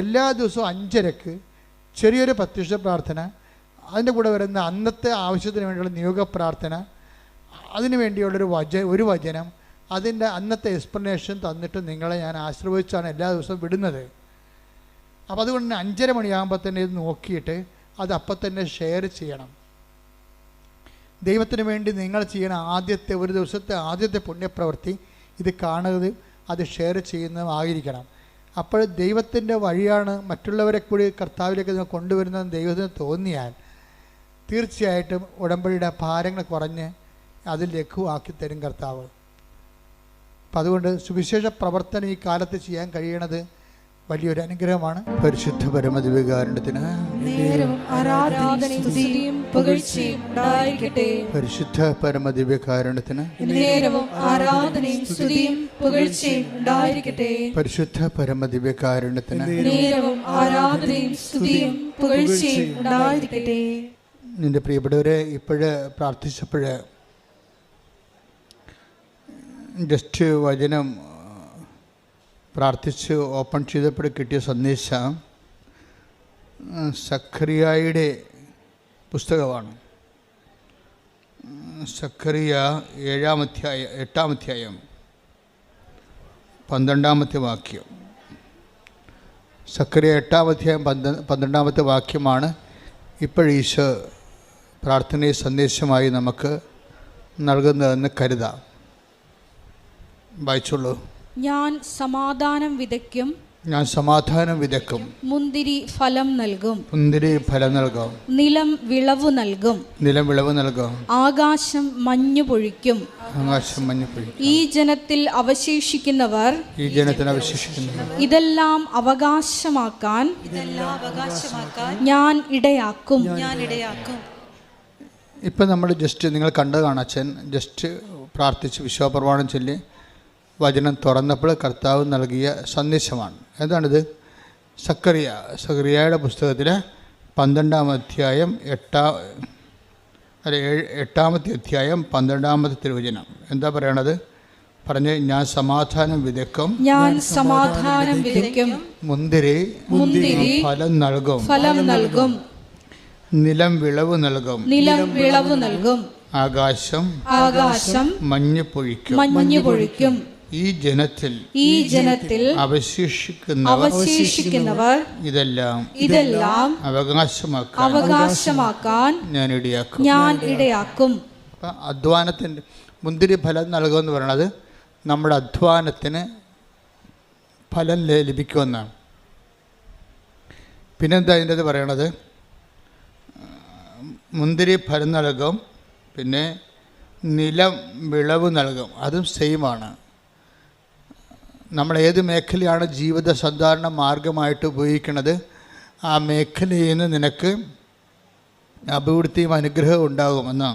എല്ലാ ദിവസവും 5:30 ചെറിയൊരു പ്രത്യക്ഷ പ്രാർത്ഥന, അതിൻ്റെ കൂടെ വരുന്ന അന്നത്തെ ആവശ്യത്തിന് വേണ്ടിയുള്ള നിയോഗ പ്രാർത്ഥന, അതിനു വേണ്ടിയുള്ളൊരു ഒരു വചനം, അതിൻ്റെ അന്നത്തെ എക്സ്പ്ലനേഷൻ തന്നിട്ട് നിങ്ങളെ ഞാൻ ആശീർവദിച്ചാണ് എല്ലാ ദിവസവും വിടുന്നത്. അപ്പോൾ അതുകൊണ്ട് തന്നെ 5:30 മണിയാകുമ്പോൾ തന്നെ ഇത് നോക്കിയിട്ട് അത് അപ്പം തന്നെ ഷെയർ ചെയ്യണം. ദൈവത്തിന് വേണ്ടി നിങ്ങൾ ചെയ്യണ ഒരു ദിവസത്തെ ആദ്യത്തെ പുണ്യപ്രവൃത്തി ഇത് കാണുന്നത്, അത് ഷെയർ ചെയ്യുന്നതുമായിരിക്കണം. അപ്പോൾ ദൈവത്തിൻ്റെ വഴിയാണ് മറ്റുള്ളവരെ കൂടി കർത്താവിലേക്ക് നിങ്ങൾ കൊണ്ടുവരുന്നതെന്ന് ദൈവത്തിന് തോന്നിയാൽ തീർച്ചയായിട്ടും ഉടമ്പടിയുടെ ഭാരങ്ങൾ കുറഞ്ഞ് അതിൽ ലഘുവാക്കി തരും കർത്താവ്. അപ്പം അതുകൊണ്ട് സുവിശേഷ പ്രവർത്തനം ഈ കാലത്ത് ചെയ്യാൻ കഴിയണത് വലിയൊരു അനുഗ്രഹമാണ്. പരിശുദ്ധ പരമദിവ്യകാരുണ്യത്തിന് പരിശുദ്ധ പരമദിവ്യകാരുണ്യത്തിന് പരിശുദ്ധ പരമദിവ്യകാരുണ്യത്തിന് നിന്റെ പ്രിയപ്പെട്ടവരെ ഇപ്പോഴ് പ്രാർത്ഥിച്ചപ്പോഴ് ജസ്റ്റ് വചനം പ്രാർത്ഥിച്ച് ഓപ്പൺ ചെയ്തപ്പോൾ കിട്ടിയ സന്ദേശം സഖറിയായുടെ പുസ്തകമാണ്. സഖറിയ 8-ാം അധ്യായം 12-ാമത്തെ വാക്യം. സഖറിയ 8-ാം അധ്യായം 12-ാമത്തെ വാക്യമാണ് ഇപ്പോഴീശോ പ്രാർത്ഥനയെ സന്ദേശമായി നമുക്ക് നൽകുന്നതെന്ന് കരുതാം. വായിച്ചുള്ളൂ. ഞാൻ സമാധാനം വിതയ്ക്കും, മുന്തിരി ഫലം നൽകും, നിലം വിളവ് നൽകും, ആകാശം മഞ്ഞു പൊഴിക്കും. ഈ ജനത്തിൽ അവശേഷിക്കുന്നവർ ഇതെല്ലാം അവകാശമാക്കാൻ ഞാൻ ഇടയാക്കും. ഇപ്പം നമ്മൾ ജസ്റ്റ് നിങ്ങൾ കണ്ടതാണ്. അച്ഛൻ ജസ്റ്റ് പ്രാർത്ഥിച്ച് വിശ്വാസപ്രമാണം ചൊല്ലി വചനം തുറന്നപ്പോൾ കർത്താവ് നൽകിയ സന്ദേശമാണ്. എന്താണിത്? സഖറിയയുടെ പുസ്തകത്തിൽ 12-ാം അധ്യായം 8-ാമത്തെ അധ്യായം 12-ാമത്തെ തിരുവചനം എന്താ പറയണത്? പറഞ്ഞ് ഞാൻ സമാധാനം വിതയ്ക്കും, മുന്തിരി ഫലം നൽകും, നിലം വിളവ് നൽകും, ആകാശം മഞ്ഞു പൊഴിക്കും. ഈ ജനത്തിൽ അവശേഷിക്കുന്നവർ ഇതെല്ലാം അവകാശമാക്കാൻ ഞാൻ ഇടയാക്കും. അധ്വാനത്തിൻ്റെ മുന്തിരി ഫലം നൽകുമെന്ന് പറയുന്നത് നമ്മുടെ അധ്വാനത്തിന് ഫലം ലഭിക്കുമെന്നാണ്. പിന്നെന്താ അതിൻ്റെ അത് പറയണത്? മുന്തിരി ഫലം നൽകും, പിന്നെ നിലം വിളവ് നൽകും. അതും സെയിമാണ്. നമ്മൾ ഏത് മേഖലയാണ് ജീവിത സാധാരണ മാർഗമായിട്ട് ഉപയോഗിക്കുന്നത്, ആ മേഖലയിൽ നിന്ന് നിനക്ക് അഭിവൃദ്ധിയും അനുഗ്രഹവും ഉണ്ടാകുമെന്ന്.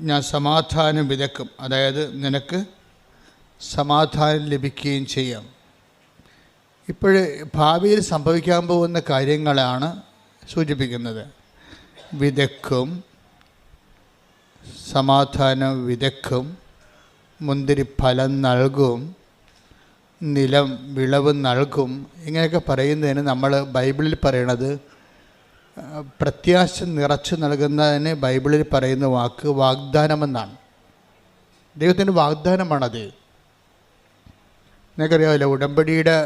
ഞാൻ സമാധാനം വിതയ്ക്കും, അതായത് നിനക്ക് സമാധാനം ലഭിക്കുകയും ചെയ്യാം. ഇപ്പോഴ് ഭാവിയിൽ സംഭവിക്കാൻ പോകുന്ന കാര്യങ്ങളാണ് സൂചിപ്പിക്കുന്നത്. വിതയ്ക്കും, സമാധാനം വിതയ്ക്കും, മുന്തിരി ഫലം നൽകും, നിലം വിളവ് നൽകും. ഇങ്ങനെയൊക്കെ പറയുന്നതിന് നമ്മൾ ബൈബിളിൽ പറയണത് പ്രത്യാശ നിറച്ച് നൽകുന്നതിന് ബൈബിളിൽ പറയുന്ന വാക്ക് വാഗ്ദാനമെന്നാണ്. ദൈവത്തിൻ്റെ വാഗ്ദാനമാണത്. നിങ്ങൾക്കറിയാമല്ലോ, ഉടമ്പടിയുടെ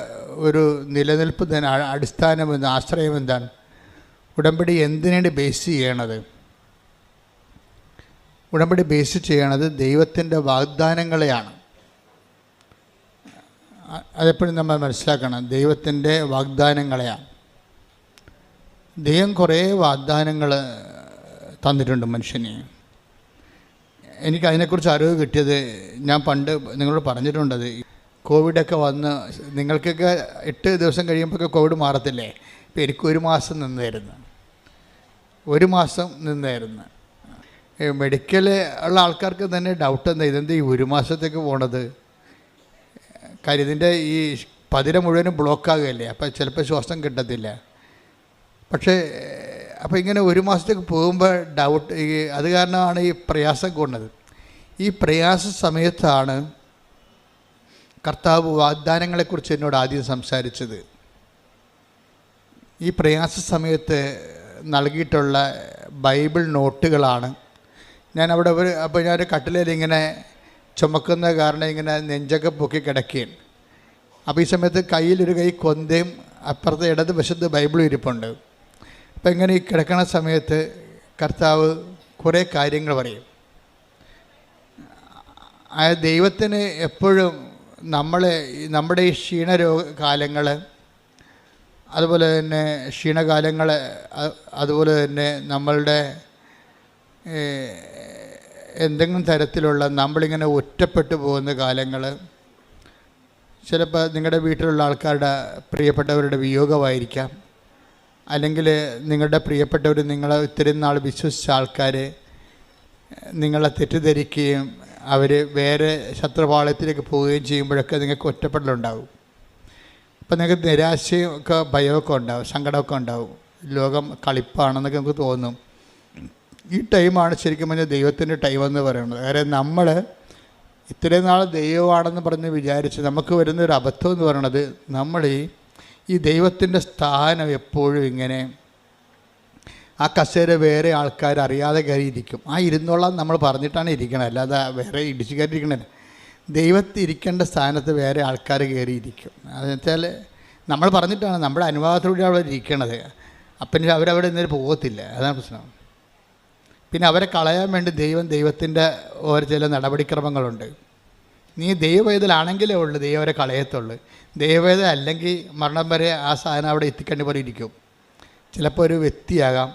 ഒരു നിലനിൽപ്പ് തന്നെ അടിസ്ഥാനം ആശ്രയം എന്താണ്? ഉടമ്പടി എന്തിനാണ് ബേസ് ചെയ്യണത്? ഉടമ്പടി ബേസ് ചെയ്യണത് ദൈവത്തിൻ്റെ വാഗ്ദാനങ്ങളെയാണ്. അതെപ്പോഴും നമ്മൾ മനസ്സിലാക്കണം, ദൈവത്തിൻ്റെ വാഗ്ദാനങ്ങളെയാണ്. ദൈവം കുറേ വാഗ്ദാനങ്ങൾ തന്നിട്ടുണ്ട് മനുഷ്യന്. എനിക്ക് അതിനെക്കുറിച്ച് അറിവ് കിട്ടിയത് ഞാൻ പണ്ട് നിങ്ങളോട് പറഞ്ഞിട്ടുണ്ടത്. കോവിഡൊക്കെ വന്ന് നിങ്ങൾക്കൊക്കെ 8 ദിവസം കഴിയുമ്പോഴൊക്കെ കോവിഡ് മാറത്തില്ലേ? ഇപ്പം എനിക്ക് 1 മാസം നിന്നായിരുന്നു. മെഡിക്കൽ ഉള്ള ആൾക്കാർക്ക് തന്നെ ഡൗട്ട് എന്താ, ഇതെന്താ ഈ 1 മാസത്തേക്ക് പോണത്? കാര്യം ഇതിൻ്റെ ഈ പതിര മുഴുവനും ബ്ലോക്കാകുകയല്ലേ, അപ്പോൾ ചിലപ്പോൾ ശ്വാസം കിട്ടത്തില്ല. പക്ഷേ അപ്പോൾ ഇങ്ങനെ 1 മാസത്തേക്ക് പോകുമ്പോൾ ഡൗട്ട്, അത് കാരണമാണ് ഈ പ്രയാസം കൊണ്ടത്. ഈ പ്രയാസ സമയത്താണ് കർത്താവ് വാഗ്ദാനങ്ങളെക്കുറിച്ച് എന്നോട് ആദ്യം സംസാരിച്ചത്. ഈ പ്രയാസ സമയത്ത് നൽകിയിട്ടുള്ള ബൈബിൾ നോട്ടുകളാണ്. ഞാൻ അവിടെ അപ്പോൾ ഞാനൊരു കട്ടിലേൽ ഇങ്ങനെ ചുമക്കുന്ന കാരണം ഇങ്ങനെ നെഞ്ചൊക്കെ പൊക്കി കിടക്കുകയാണ്. അപ്പോൾ ഈ സമയത്ത് കയ്യിലൊരു കൈ കൊന്തയും അപ്പുറത്തെ ഇടത് വശത്ത് ബൈബിളും ഇരിപ്പുണ്ട്. അപ്പം ഇങ്ങനെ ഈ കിടക്കണ സമയത്ത് കർത്താവ് കുറേ കാര്യങ്ങൾ പറയും. ആ ദൈവത്തിന് എപ്പോഴും നമ്മുടെ ഈ ക്ഷീണകാലങ്ങൾ, അതുപോലെ തന്നെ ക്ഷീണകാലങ്ങൾ, അതുപോലെ തന്നെ നമ്മളുടെ എന്തെങ്കിലും തരത്തിലുള്ള നമ്മളിങ്ങനെ ഒറ്റപ്പെട്ടു പോകുന്ന കാലങ്ങൾ, ചിലപ്പോൾ നിങ്ങളുടെ വീട്ടിലുള്ള ആൾക്കാരുടെ പ്രിയപ്പെട്ടവരുടെ വിയോഗമായിരിക്കാം, അല്ലെങ്കിൽ നിങ്ങളുടെ പ്രിയപ്പെട്ടവർ, നിങ്ങളെ ഇത്രയും നാൾ വിശ്വസിച്ച ആൾക്കാർ നിങ്ങളെ തെറ്റിദ്ധരിക്കുകയും അവർ വേറെ ശത്രുപാളയത്തിലേക്ക് പോവുകയും ചെയ്യുമ്പോഴൊക്കെ നിങ്ങൾക്ക് ഒറ്റപ്പെടലുണ്ടാകും. അപ്പം നിങ്ങൾക്ക് നിരാശയും ഒക്കെ ഭയമൊക്കെ ഉണ്ടാവും, സങ്കടമൊക്കെ ഉണ്ടാവും. ലോകം കളിപ്പാണെന്നൊക്കെ നമുക്ക് തോന്നും. ഈ ടൈമാണ് ശരിക്കും പറഞ്ഞാൽ ദൈവത്തിൻ്റെ ടൈമെന്ന് പറയുന്നത്. കാരണം നമ്മൾ ഇത്രയും നാൾ ദൈവമാണെന്ന് പറഞ്ഞ് വിചാരിച്ച് നമുക്ക് വരുന്നൊരു അബദ്ധം എന്ന് പറയുന്നത്, നമ്മൾ ഈ ദൈവത്തിൻ്റെ സ്ഥാനം എപ്പോഴും ഇങ്ങനെ ആ കസേര വേറെ ആൾക്കാർ അറിയാതെ കയറിയിരിക്കും. ആ ഇരുന്നോളാം നമ്മൾ പറഞ്ഞിട്ടാണ് ഇരിക്കണം, അല്ലാതെ വേറെ ഇടിച്ച് കയറിയിരിക്കണത്. ദൈവത്തിൽ ഇരിക്കേണ്ട സ്ഥാനത്ത് വേറെ ആൾക്കാർ കയറിയിരിക്കും. അതെന്ന് വെച്ചാൽ നമ്മൾ പറഞ്ഞിട്ടാണ്, നമ്മുടെ അനുഭവത്തോടെ അവിടെ ഇരിക്കണത്. അപ്പം അവരവിടെ നിന്നൊരു പോകത്തില്ല. അതാണ് പ്രശ്നം. പിന്നെ അവരെ കളയാൻ വേണ്ടി ദൈവത്തിൻ്റെ ഓരോ ചില നടപടിക്രമങ്ങളുണ്ട്. നീ ദൈവവേദലാണെങ്കിലേ ഉള്ളൂ ദൈവം അവരെ കളയത്തുള്ളൂ. ദൈവവേദ അല്ലെങ്കിൽ മരണം വരെ ആ സാധനം അവിടെ എത്തിക്കേണ്ടി പോലെ ഇരിക്കും. ചിലപ്പോൾ ഒരു വ്യക്തിയാകാം,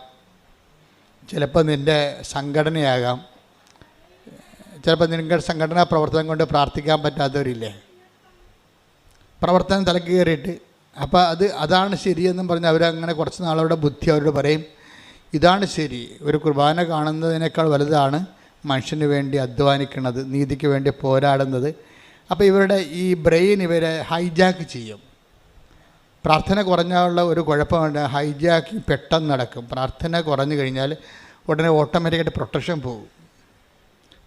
ചിലപ്പോൾ നിൻ്റെ സംഘടനയാകാം, ചിലപ്പോൾ നിങ്ങളുടെ സംഘടനാ പ്രവർത്തനം കൊണ്ട് പ്രാർത്ഥിക്കാൻ പറ്റാത്തവരില്ലേ, പ്രവർത്തനം തലക്ക് കയറിയിട്ട്. അപ്പോൾ അതാണ് ശരിയെന്നും പറഞ്ഞ് അവരങ്ങനെ കുറച്ച് നാളവിടെ ബുദ്ധി അവരോട് പറയും, ഇതാണ് ശരി. ഒരു കുർബാന കാണുന്നതിനേക്കാൾ വലുതാണ് മനുഷ്യന് വേണ്ടി അധ്വാനിക്കുന്നത്, നീതിക്ക് വേണ്ടി പോരാടുന്നത്. അപ്പോൾ ഇവരുടെ ഈ ബ്രെയിൻ ഇവരെ ഹൈജാക്ക് ചെയ്യും. പ്രാർത്ഥന കുറഞ്ഞുള്ള ഒരു കുഴപ്പമുണ്ട്, ഹൈജാക്കിങ് പെട്ടെന്ന് നടക്കും. പ്രാർത്ഥന കുറഞ്ഞു കഴിഞ്ഞാൽ ഉടനെ ഓട്ടോമാറ്റിക്കായിട്ട് പ്രൊട്ടക്ഷൻ പോകും.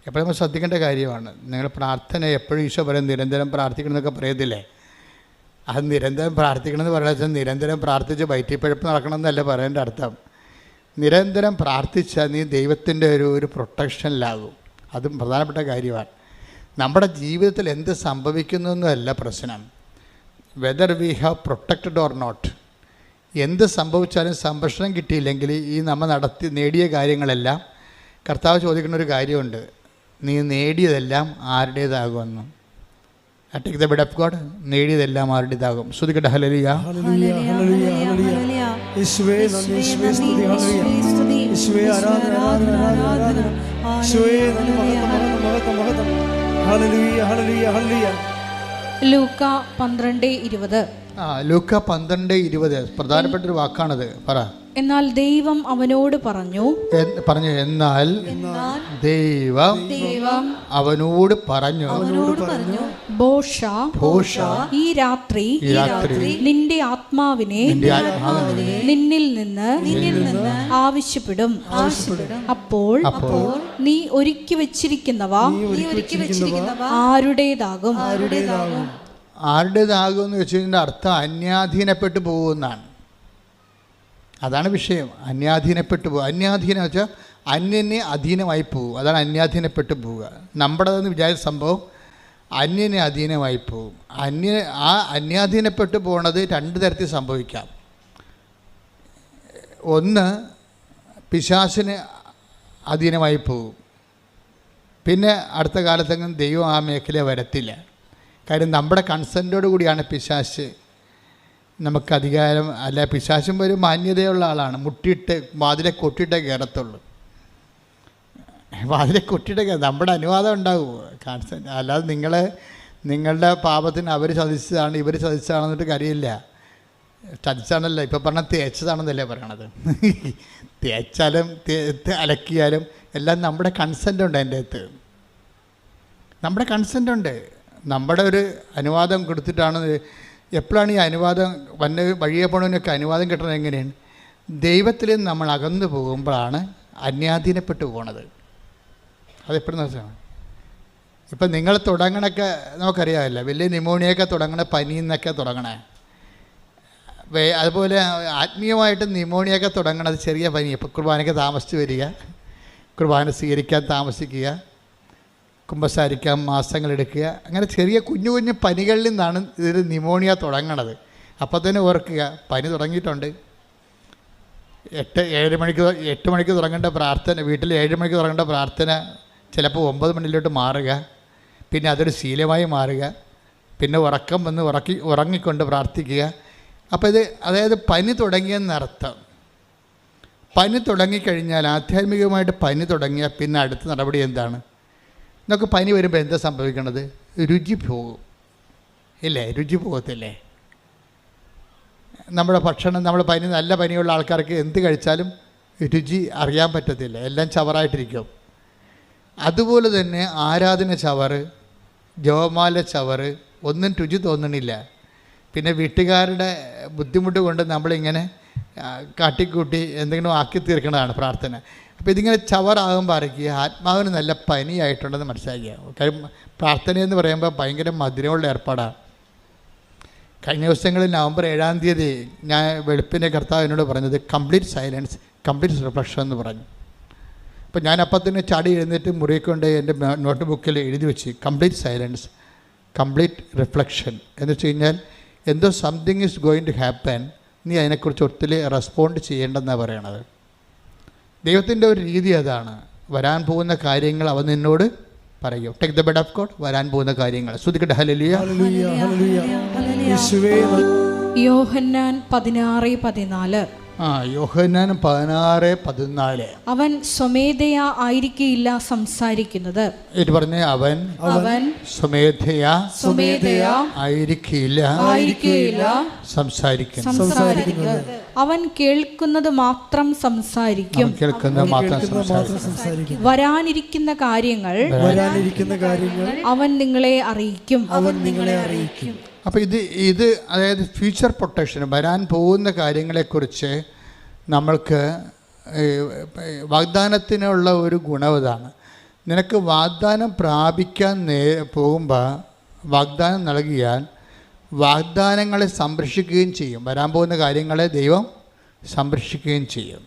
എപ്പോഴും നമ്മൾ ശ്രദ്ധിക്കേണ്ട കാര്യമാണ്. നിങ്ങൾ പ്രാർത്ഥന എപ്പോഴും ഈശോ പറയും നിരന്തരം പ്രാർത്ഥിക്കണമെന്നൊക്കെ പറയത്തില്ലേ? അത് നിരന്തരം പ്രാർത്ഥിക്കണമെന്ന് പറയുന്നത് നിരന്തരം പ്രാർത്ഥിച്ച് വയറ്റിപ്പഴപ്പ് നടക്കണമെന്നല്ല പറയേണ്ട അർത്ഥം. നിരന്തരം പ്രാർത്ഥിച്ചാൽ നീ ദൈവത്തിൻ്റെ ഒരു പ്രൊട്ടക്ഷനിലാകും. അതും പ്രധാനപ്പെട്ട കാര്യമാണ്. നമ്മുടെ ജീവിതത്തിൽ എന്ത് സംഭവിക്കുന്നു എന്നല്ല പ്രശ്നം, whether we have protected or not. എന്ത് സംഭവിച്ചാലും സംരക്ഷണം കിട്ടിയില്ലെങ്കിൽ ഈ നമ്മൾ നേടിയ കാര്യങ്ങളെല്ലാം, കർത്താവ് ചോദിക്കുന്ന ഒരു കാര്യമുണ്ട്, നീ നേടിയതെല്ലാം ആരുടേതാകുമെന്ന്. Take the bid of God. നേടിയതെല്ലാം ആരുടേതാകും. ശ്രുതിക്കട്ടെ ഹല്ലേലൂയ. ലൂക്ക 12:20. ലൂക്ക 12:20 പ്രധാനപ്പെട്ടൊരു വാക്കാണത്. പറ. എന്നാൽ ദൈവം അവനോട് പറഞ്ഞു എന്നാൽ ദൈവം അവനോട് പറഞ്ഞു, ഭോഷ ഈ രാത്രി നിന്റെ ആത്മാവിനെ നിന്നിൽ നിന്ന് ആവശ്യപ്പെടും. അപ്പോൾ നീ ഒരുക്കി വെച്ചിരിക്കുന്നവ ആരുടേതാകും. എന്ന് വെച്ചതിൻ്റെ അർത്ഥം അന്യാധീനപ്പെട്ടു പോകുമെന്നാണ്. അതാണ് വിഷയം. അന്യാധീനപ്പെട്ടു പോകുക. അന്യാധീനം വെച്ചാൽ അന്യനെ അധീനമായി പോകും. അതാണ് അന്യാധീനപ്പെട്ടു പോവുക. നമ്മുടേതെന്ന് വിചാരിച്ച സംഭവം അന്യനെ അധീനമായി പോകും. അന്യാധീനപ്പെട്ടു പോകുന്നത് 2 തരത്തിൽ സംഭവിക്കാം. ഒന്ന്, പിശാചിന് അധീനമായി പോകും. പിന്നെ അടുത്ത കാലത്തെങ്കിലും ദൈവം ആ മേഖല വരത്തില്ല. കാര്യം നമ്മുടെ കൺസെൻറ്റോടു കൂടിയാണ് പിശാച് നമുക്ക് അധികാരം. അല്ല, പിശാചും ഒരു മാന്യതയുള്ള ആളാണ്. മുട്ടിയിട്ട് വാതിലെ കൊട്ടിയിട്ടേ കയറത്തുള്ളൂ. അപ്പോൾ അതിലെ കുട്ടിയുടെ നമ്മുടെ അനുവാദം ഉണ്ടാവും. അല്ലാതെ നിങ്ങളുടെ പാപത്തിന് അവർ ചതിച്ചതാണ് ഇവർ ചതിച്ചതാണെന്നിട്ട് കാര്യമില്ല. ചതിച്ചാണല്ലോ ഇപ്പം പറഞ്ഞാൽ തേച്ചതാണെന്നല്ലേ പറയണത്. തേച്ചാലും അലക്കിയാലും എല്ലാം നമ്മുടെ കൺസെൻ്റ് ഉണ്ട്. അതിൻ്റെ അകത്ത് നമ്മുടെ കൺസെൻ്റ് ഉണ്ട്. നമ്മുടെ ഒരു അനുവാദം കൊടുത്തിട്ടാണ്. എപ്പോഴാണ് ഈ അനുവാദം വഴിയെ പോണതിനൊക്കെ അനുവാദം കിട്ടണത്? എങ്ങനെയാണ്? ദൈവത്തിൽ നമ്മൾ അകന്നു പോകുമ്പോഴാണ് അന്യാധീനപ്പെട്ടു പോണത്. അതെപ്പോഴും മനസ്സിലാണ്. ഇപ്പം നിങ്ങൾ തുടങ്ങണൊക്കെ നമുക്കറിയാമല്ലോ, വലിയ ന്യൂമോണിയൊക്കെ തുടങ്ങണ പനിയിൽ നിന്നൊക്കെ തുടങ്ങണേ. അതുപോലെ ആത്മീയമായിട്ട് ന്യൂമോണിയൊക്കെ തുടങ്ങണത് ചെറിയ പനി. ഇപ്പോൾ കുർബാനയ്ക്ക് താമസിച്ച് വരിക, കുർബാന സ്വീകരിക്കാൻ താമസിക്കുക, കുമ്പസാരിക്കാൻ മാസങ്ങളെടുക്കുക, അങ്ങനെ ചെറിയ കുഞ്ഞു കുഞ്ഞു പനികളിൽ നിന്നാണ് ഇതിൽ ന്യൂമോണിയ തുടങ്ങണത്. അപ്പോൾ തന്നെ ഓർക്കുക, പനി തുടങ്ങിയിട്ടുണ്ട്. 8 മണിക്ക് തുടങ്ങേണ്ട പ്രാർത്ഥന, വീട്ടിൽ 7 മണിക്ക് തുടങ്ങേണ്ട പ്രാർത്ഥന ചിലപ്പോൾ 9 മണിയിലോട്ട് മാറുക, പിന്നെ അതൊരു ശീലമായി മാറുക, പിന്നെ ഉറക്കം വന്ന് ഉറങ്ങിക്കൊണ്ട് പ്രാർത്ഥിക്കുക. അപ്പോൾ അതായത് പനി തുടങ്ങിയെന്നർത്ഥം. പനി തുടങ്ങിക്കഴിഞ്ഞാൽ, ആധ്യാത്മികമായിട്ട് പനി തുടങ്ങിയാൽ പിന്നെ അടുത്ത നടപടി എന്താണ്? നമുക്ക് പനി വരുമ്പോൾ എന്താ സംഭവിക്കണത്? രുചി പോകും ഇല്ലേ? രുചി പോകത്തില്ലേ? നമ്മുടെ ഭക്ഷണം, നല്ല പനിയുള്ള ആൾക്കാർക്ക് എന്ത് കഴിച്ചാലും രുചി അറിയാൻ പറ്റത്തില്ല, എല്ലാം ചവറായിട്ടിരിക്കും. അതുപോലെ തന്നെ ആരാധന ചവറ്, ജപമാല ചവറ്, ഒന്നും രുചി തോന്നണില്ല. പിന്നെ വീട്ടുകാരുടെ ബുദ്ധിമുട്ട് കൊണ്ട് നമ്മളിങ്ങനെ കാട്ടിക്കൂട്ടി എന്തെങ്കിലും ആക്കി തീർക്കുന്നതാണ് പ്രാർത്ഥന. അപ്പോൾ ഇതിങ്ങനെ ചവറാകുമ്പോൾ അറിയിക്കുക ആത്മാവിന് നല്ല പനിയായിട്ടുണ്ടെന്ന് മനസ്സിലാക്കുക. കാര്യം പ്രാർത്ഥനയെന്ന് പറയുമ്പോൾ ഭയങ്കര മധുരമുള്ള ഏർപ്പാടാണ്. കഴിഞ്ഞ ദിവസങ്ങളിൽ നവംബർ 7-ാം തീയതി ഞാൻ വെളുപ്പിൻ്റെ കർത്താവ് എന്നോട് പറഞ്ഞത് കംപ്ലീറ്റ് സൈലൻസ്, കംപ്ലീറ്റ് റിഫ്ലക്ഷൻ എന്ന് പറഞ്ഞു. അപ്പോൾ ഞാൻ അപ്പം തന്നെ ചാടി എഴുന്നേറ്റ് മുറിക്കൊണ്ട് എൻ്റെ നോട്ട് ബുക്കിൽ എഴുതി വെച്ച് കംപ്ലീറ്റ് സൈലൻസ്, കംപ്ലീറ്റ് റിഫ്ലക്ഷൻ എന്ന് വെച്ച് കഴിഞ്ഞാൽ എന്തോ something is going to happen, നീ അതിനെക്കുറിച്ച് ഒത്തിരി റെസ്പോണ്ട് ചെയ്യേണ്ടെന്നാണ് പറയണത്. ദൈവത്തിൻ്റെ ഒരു രീതി അതാണ്. വരാൻ പോകുന്ന കാര്യങ്ങൾ അവൻ നിന്നോട് പറയും. Take the bed of God, വരാൻ പോകുന്ന കാര്യങ്ങൾ. ശ്രുതിക്കട്ടെ ഹല്ലേലൂയ. യോഹന്നാൻ 16:14. യോഹന്നാൻ 16:14. അവൻ സ്വമേധയാ ആയിരിക്കില്ല സംസാരിക്കുന്നത്. ഇത് പറഞ്ഞേ, അവൻ സ്വമേധയാ ആയിരിക്കില്ല സംസാരിക്കുന്നത്. അവൻ കേൾക്കുന്നത് മാത്രം സംസാരിക്കും. വരാനിരിക്കുന്ന കാര്യങ്ങൾ അവൻ നിങ്ങളെ അറിയിക്കും. അപ്പോൾ ഇത് അതായത് ഫ്യൂച്ചർ പ്രൊട്ടക്ഷൻ, വരാൻ പോകുന്ന കാര്യങ്ങളെക്കുറിച്ച് നമ്മൾക്ക് വാഗ്ദാനത്തിനുള്ള ഒരു ഗുണവതാണ്. നിനക്ക് വാഗ്ദാനം പ്രാപിക്കാൻ പോകുമ്പോൾ വാഗ്ദാനം നൽകിയാൽ വാഗ്ദാനങ്ങളെ സംരക്ഷിക്കുകയും ചെയ്യും. വരാൻ പോകുന്ന കാര്യങ്ങളെ ദൈവം സംരക്ഷിക്കുകയും ചെയ്യും.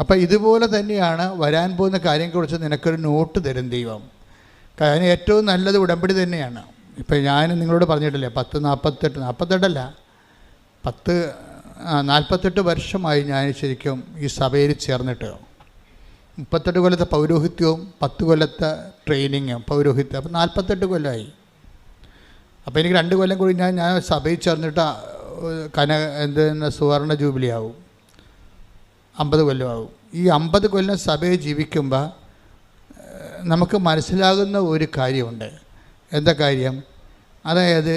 അപ്പോൾ ഇതുപോലെ തന്നെയാണ് വരാൻ പോകുന്ന കാര്യങ്ങളെക്കുറിച്ച് നിനക്കൊരു നോട്ട് തരും ദൈവം. കാരണം ഏറ്റവും നല്ലത് ഉടമ്പടി തന്നെയാണ്. ഇപ്പം ഞാൻ നിങ്ങളോട് പറഞ്ഞിട്ടില്ലേ, 48 വർഷമായി ഞാൻ ശരിക്കും ഈ സഭയിൽ ചേർന്നിട്ട്. 38 കൊല്ലത്തെ പൗരോഹിത്യവും 10 കൊല്ലത്തെ ട്രെയിനിങ്ങും പൗരോഹിത്യം, അപ്പോൾ 48 കൊല്ലമായി. അപ്പോൾ എനിക്ക് 2 കൊല്ലം കൂടി ഞാൻ സഭയിൽ ചേർന്നിട്ട് സുവർണ ജൂബിലി ആവും, 50 കൊല്ലമാവും. ഈ 50 കൊല്ലം സഭയിൽ ജീവിക്കുമ്പോൾ നമുക്ക് മനസ്സിലാകുന്ന ഒരു കാര്യമുണ്ട്. എന്താ കാര്യം? അതായത്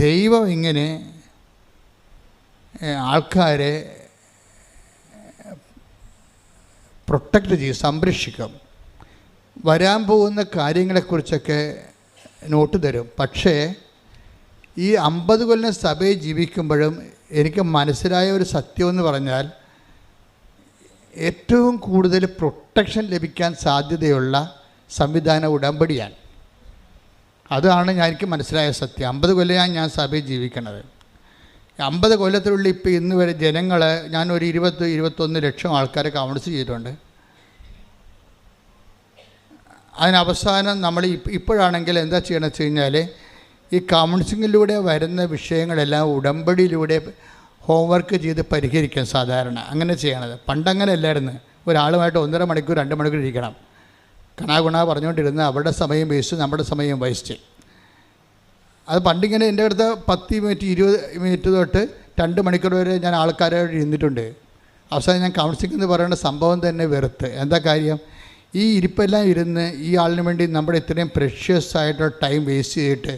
ദൈവം ഇങ്ങനെ ആൾക്കാരെ പ്രൊട്ടക്റ്റ് ചെയ്യും, സംരക്ഷിക്കും. വരാൻ പോകുന്ന കാര്യങ്ങളെക്കുറിച്ചൊക്കെ നോട്ട് തരും. പക്ഷേ ഈ 50 കൊല്ലം സഭയിൽ ജീവിക്കുമ്പോഴും എനിക്ക് മനസ്സിലായ ഒരു സത്യമെന്ന് പറഞ്ഞാൽ ഏറ്റവും കൂടുതൽ പ്രൊട്ടക്ഷൻ ലഭിക്കാൻ സാധ്യതയുള്ള സംവിധാനം ഉടമ്പടിയാണ്. അതാണ് എനിക്ക് മനസ്സിലായ സത്യം. 50 കൊല്ലം ഞാൻ സഭയിൽ ജീവിക്കണത്. 50 കൊല്ലത്തിനുള്ളിൽ ഇപ്പോൾ ഇന്ന് വരെ ജനങ്ങൾ, ഞാനൊരു 20-21 ലക്ഷം ആൾക്കാരെ കൗൺസ് ചെയ്തിട്ടുണ്ട്. അതിനവസാനം നമ്മൾ ഇപ്പോഴാണെങ്കിൽ എന്താ ചെയ്യണമെന്ന് വെച്ച് കഴിഞ്ഞാൽ ഈ കൗൺസിലിലൂടെ വരുന്ന വിഷയങ്ങളെല്ലാം ഉടമ്പടിയിലൂടെ ഹോംവർക്ക് ചെയ്ത് പരിഹരിക്കാൻ സാധാരണ അങ്ങനെ ചെയ്യണത്. പണ്ടങ്ങനെ അല്ലായിരുന്നു. ഒരാളുമായിട്ട് 1.5 മണിക്കൂർ 2 മണിക്കൂർ ഇരിക്കണം. കണാകുണ പറഞ്ഞുകൊണ്ടിരുന്ന് അവരുടെ സമയം വേസ്റ്റ്, നമ്മുടെ സമയം വേസ്റ്റ്. അത് പണ്ടിങ്ങനെ എൻ്റെ അടുത്ത് 10 മിനിറ്റ് 20 മിനിറ്റ് തൊട്ട് 2 മണിക്കൂർ വരെ ഞാൻ ആൾക്കാരോട് ഇരുന്നിട്ടുണ്ട്. അവസാനം ഞാൻ കൗൺസിലിംഗ് എന്ന് പറയുന്ന സംഭവം തന്നെ വെറുത്ത്. എന്താ കാര്യം? ഈ ഇരിപ്പെല്ലാം ഇരുന്ന് ഈ ആളിന് വേണ്ടി നമ്മുടെ ഇത്രയും പ്രഷ്യസ് ആയിട്ടുള്ള ടൈം വേസ്റ്റ് ചെയ്തിട്ട്